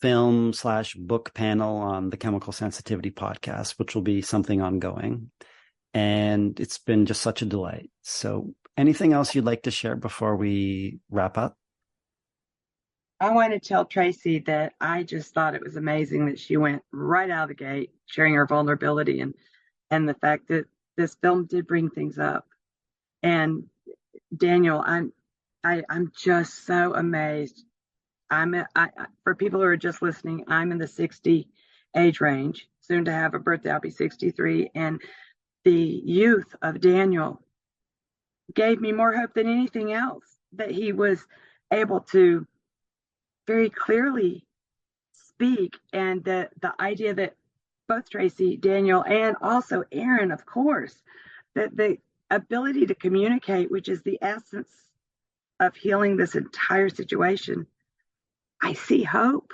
film/book panel on the Chemical Sensitivity podcast, which will be something ongoing. And it's been just such a delight. So anything else you'd like to share before we wrap up? I want to tell Tracy that I just thought it was amazing that she went right out of the gate sharing her vulnerability and the fact that this film did bring things up. And Daniel, I'm just so amazed. For people who are just listening, I'm in the 60 age range, soon to have a birthday. I'll be 63, and the youth of Daniel gave me more hope than anything else, that he was able to very clearly speak, and the idea that both Tracy, Daniel, and also Aaron, of course, that the ability to communicate, which is the essence of healing this entire situation. I see hope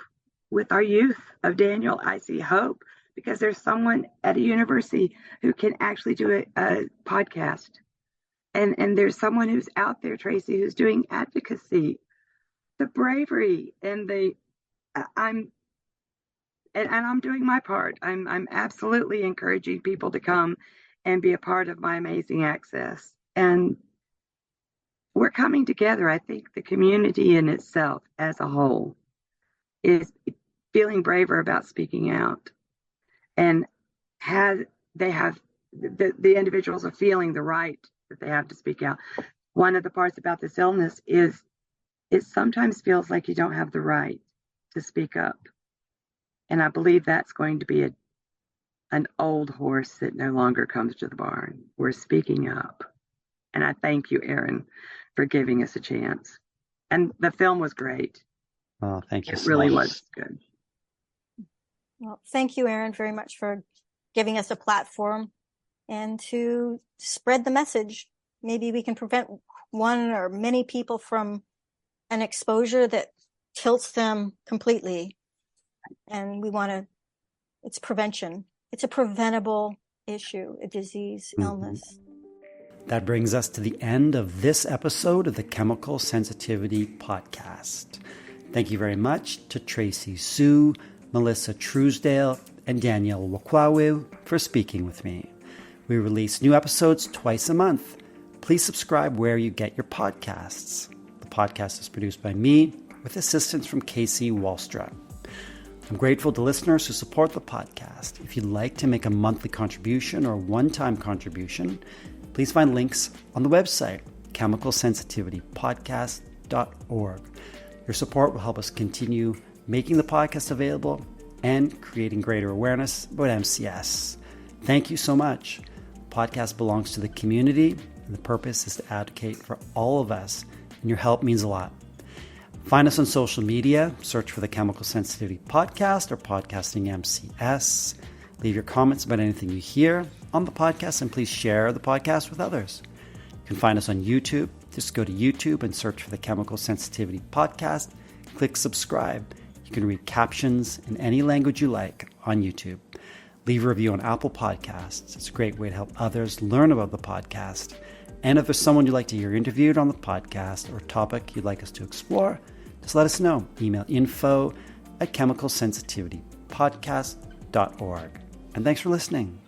with our youth of Daniel. I see hope because there's someone at a university who can actually do a podcast. And there's someone who's out there, Tracy, who's doing advocacy. The bravery and I'm doing my part. I'm absolutely encouraging people to come and be a part of my amazing access. And we're coming together. I think the community in itself as a whole is feeling braver about speaking out, and the individuals are feeling the right that they have to speak out. One of the parts about this illness is it sometimes feels like you don't have the right to speak up. And I believe that's going to be an old horse that no longer comes to the barn. We're speaking up. And I thank you, Aaron, for giving us a chance. And the film was great. Oh, thank you It so really much. was good. Well, thank you, Aaron, very much for giving us a platform and to spread the message. Maybe we can prevent one or many people from an exposure that tilts them completely. And it's prevention. It's a preventable issue, a disease, illness. That brings us to the end of this episode of the Chemical Sensitivity Podcast. Thank you very much to Tracy Cu, Melissa Truesdale, and Daniel Waclawiw for speaking with me. We release new episodes twice a month. Please subscribe where you get your podcasts. The podcast is produced by me with assistance from Casey Wallstra. I'm grateful to listeners who support the podcast. If you'd like to make a monthly contribution or one-time contribution, please find links on the website, chemicalsensitivitypodcast.org. Your support will help us continue making the podcast available and creating greater awareness about MCS. Thank you so much. The podcast belongs to the community, and the purpose is to advocate for all of us, and your help means a lot. Find us on social media, search for the Chemical Sensitivity Podcast or Podcasting MCS. Leave your comments about anything you hear on the podcast, and please share the podcast with others. You can find us on YouTube. Just go to YouTube and search for the Chemical Sensitivity Podcast. Click subscribe. You can read captions in any language you like on YouTube. Leave a review on Apple Podcasts. It's a great way to help others learn about the podcast. And if there's someone you'd like to hear interviewed on the podcast or a topic you'd like us to explore, just let us know. Email info@chemicalsensitivitypodcast.org. And thanks for listening.